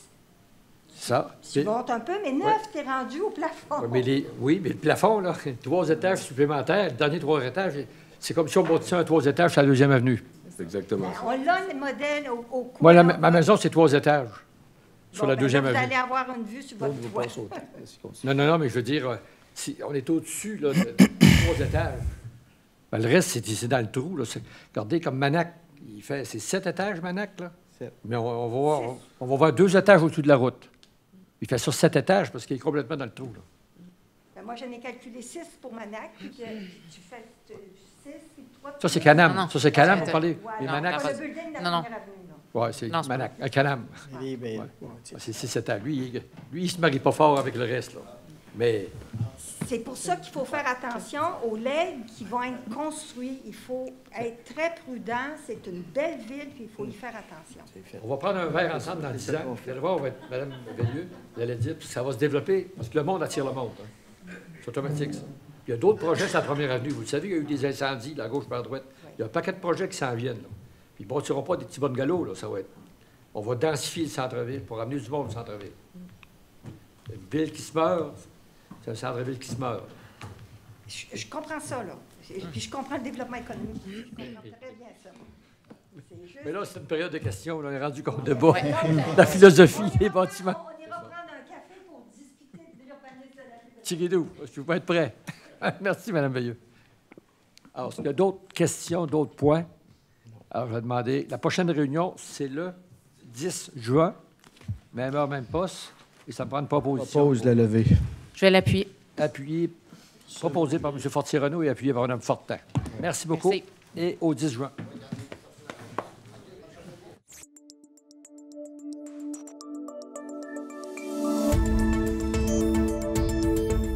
Ça. Tu montes un peu, mais 9, tu es rendu au plafond. Oui, mais le plafond, là, 3 étages supplémentaires, le dernier 3 étages, c'est comme si on bâtissait un 3 étages sur la 2e avenue. C'est exactement ça. On a le modèle au coin. Moi, ma maison, c'est 3 étages sur la 2e avenue. Vous allez avoir une vue sur votre toit. Non, mais je veux dire, si on est au-dessus là, de 3 étages. Ben, le reste, c'est dans le trou. Là. Regardez, comme Manac, c'est 7 étages, Manac, là. 7. Mais on va voir 2 étages au-dessus de la route. Il fait sur 7 étages parce qu'il est complètement dans le trou. Là. Ben, moi, j'en ai calculé 6 pour Manac. Puis tu fais 6 puis 3. Ça, c'est Canam. Ça, c'est Canam, vous parlez. Ouais, Manac, le building de la première avenue. Oui, c'est Manac, à Canam. C'est 6 étages. Lui, il ne se marie pas fort avec le reste. Là. Mais... C'est pour ça qu'il faut faire attention aux legs qui vont être construits. Il faut être très prudent. C'est une belle ville, puis il faut y faire attention. On va prendre un verre ensemble dans 10 ans. Vous allez voir, on va être Mme Veilleux, vous allez dire, puis ça va se développer, parce que le monde attire le monde. Hein. C'est automatique, ça. Il y a d'autres projets sur la première avenue. Vous le savez, il y a eu des incendies, de la gauche par la droite. Il y a un paquet de projets qui s'en viennent. Là. Ils ne bâtiront pas des petits bungalows, là, ça va être... On va densifier le centre-ville pour amener du monde au centre-ville. Une ville qui se meurt, c'est un centre-ville qui se meurt. Je comprends ça, là. Puis je comprends le développement économique. Je comprends très bien ça. Mais là, c'est une période de questions. Là, on est rendu compte de bas. La philosophie des bâtiments. On ira prendre un café pour discuter de l'urbanisme de la ville. Tirez-nous. Je peux être prêt. Merci, Mme Veilleux. Alors, est-ce qu'il y a d'autres questions, d'autres points? Alors, je vais demander... La prochaine réunion, c'est le 10 juin. Même heure, même poste. Et ça me prend une proposition. Propose la levée. Je vais l'appuyer. Appuyé, proposé par M. Fortier-Renaud et appuyé par Mme Fortin. Merci beaucoup. Merci. Et au 10 juin.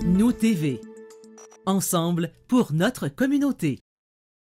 Nous TV. Ensemble pour notre communauté.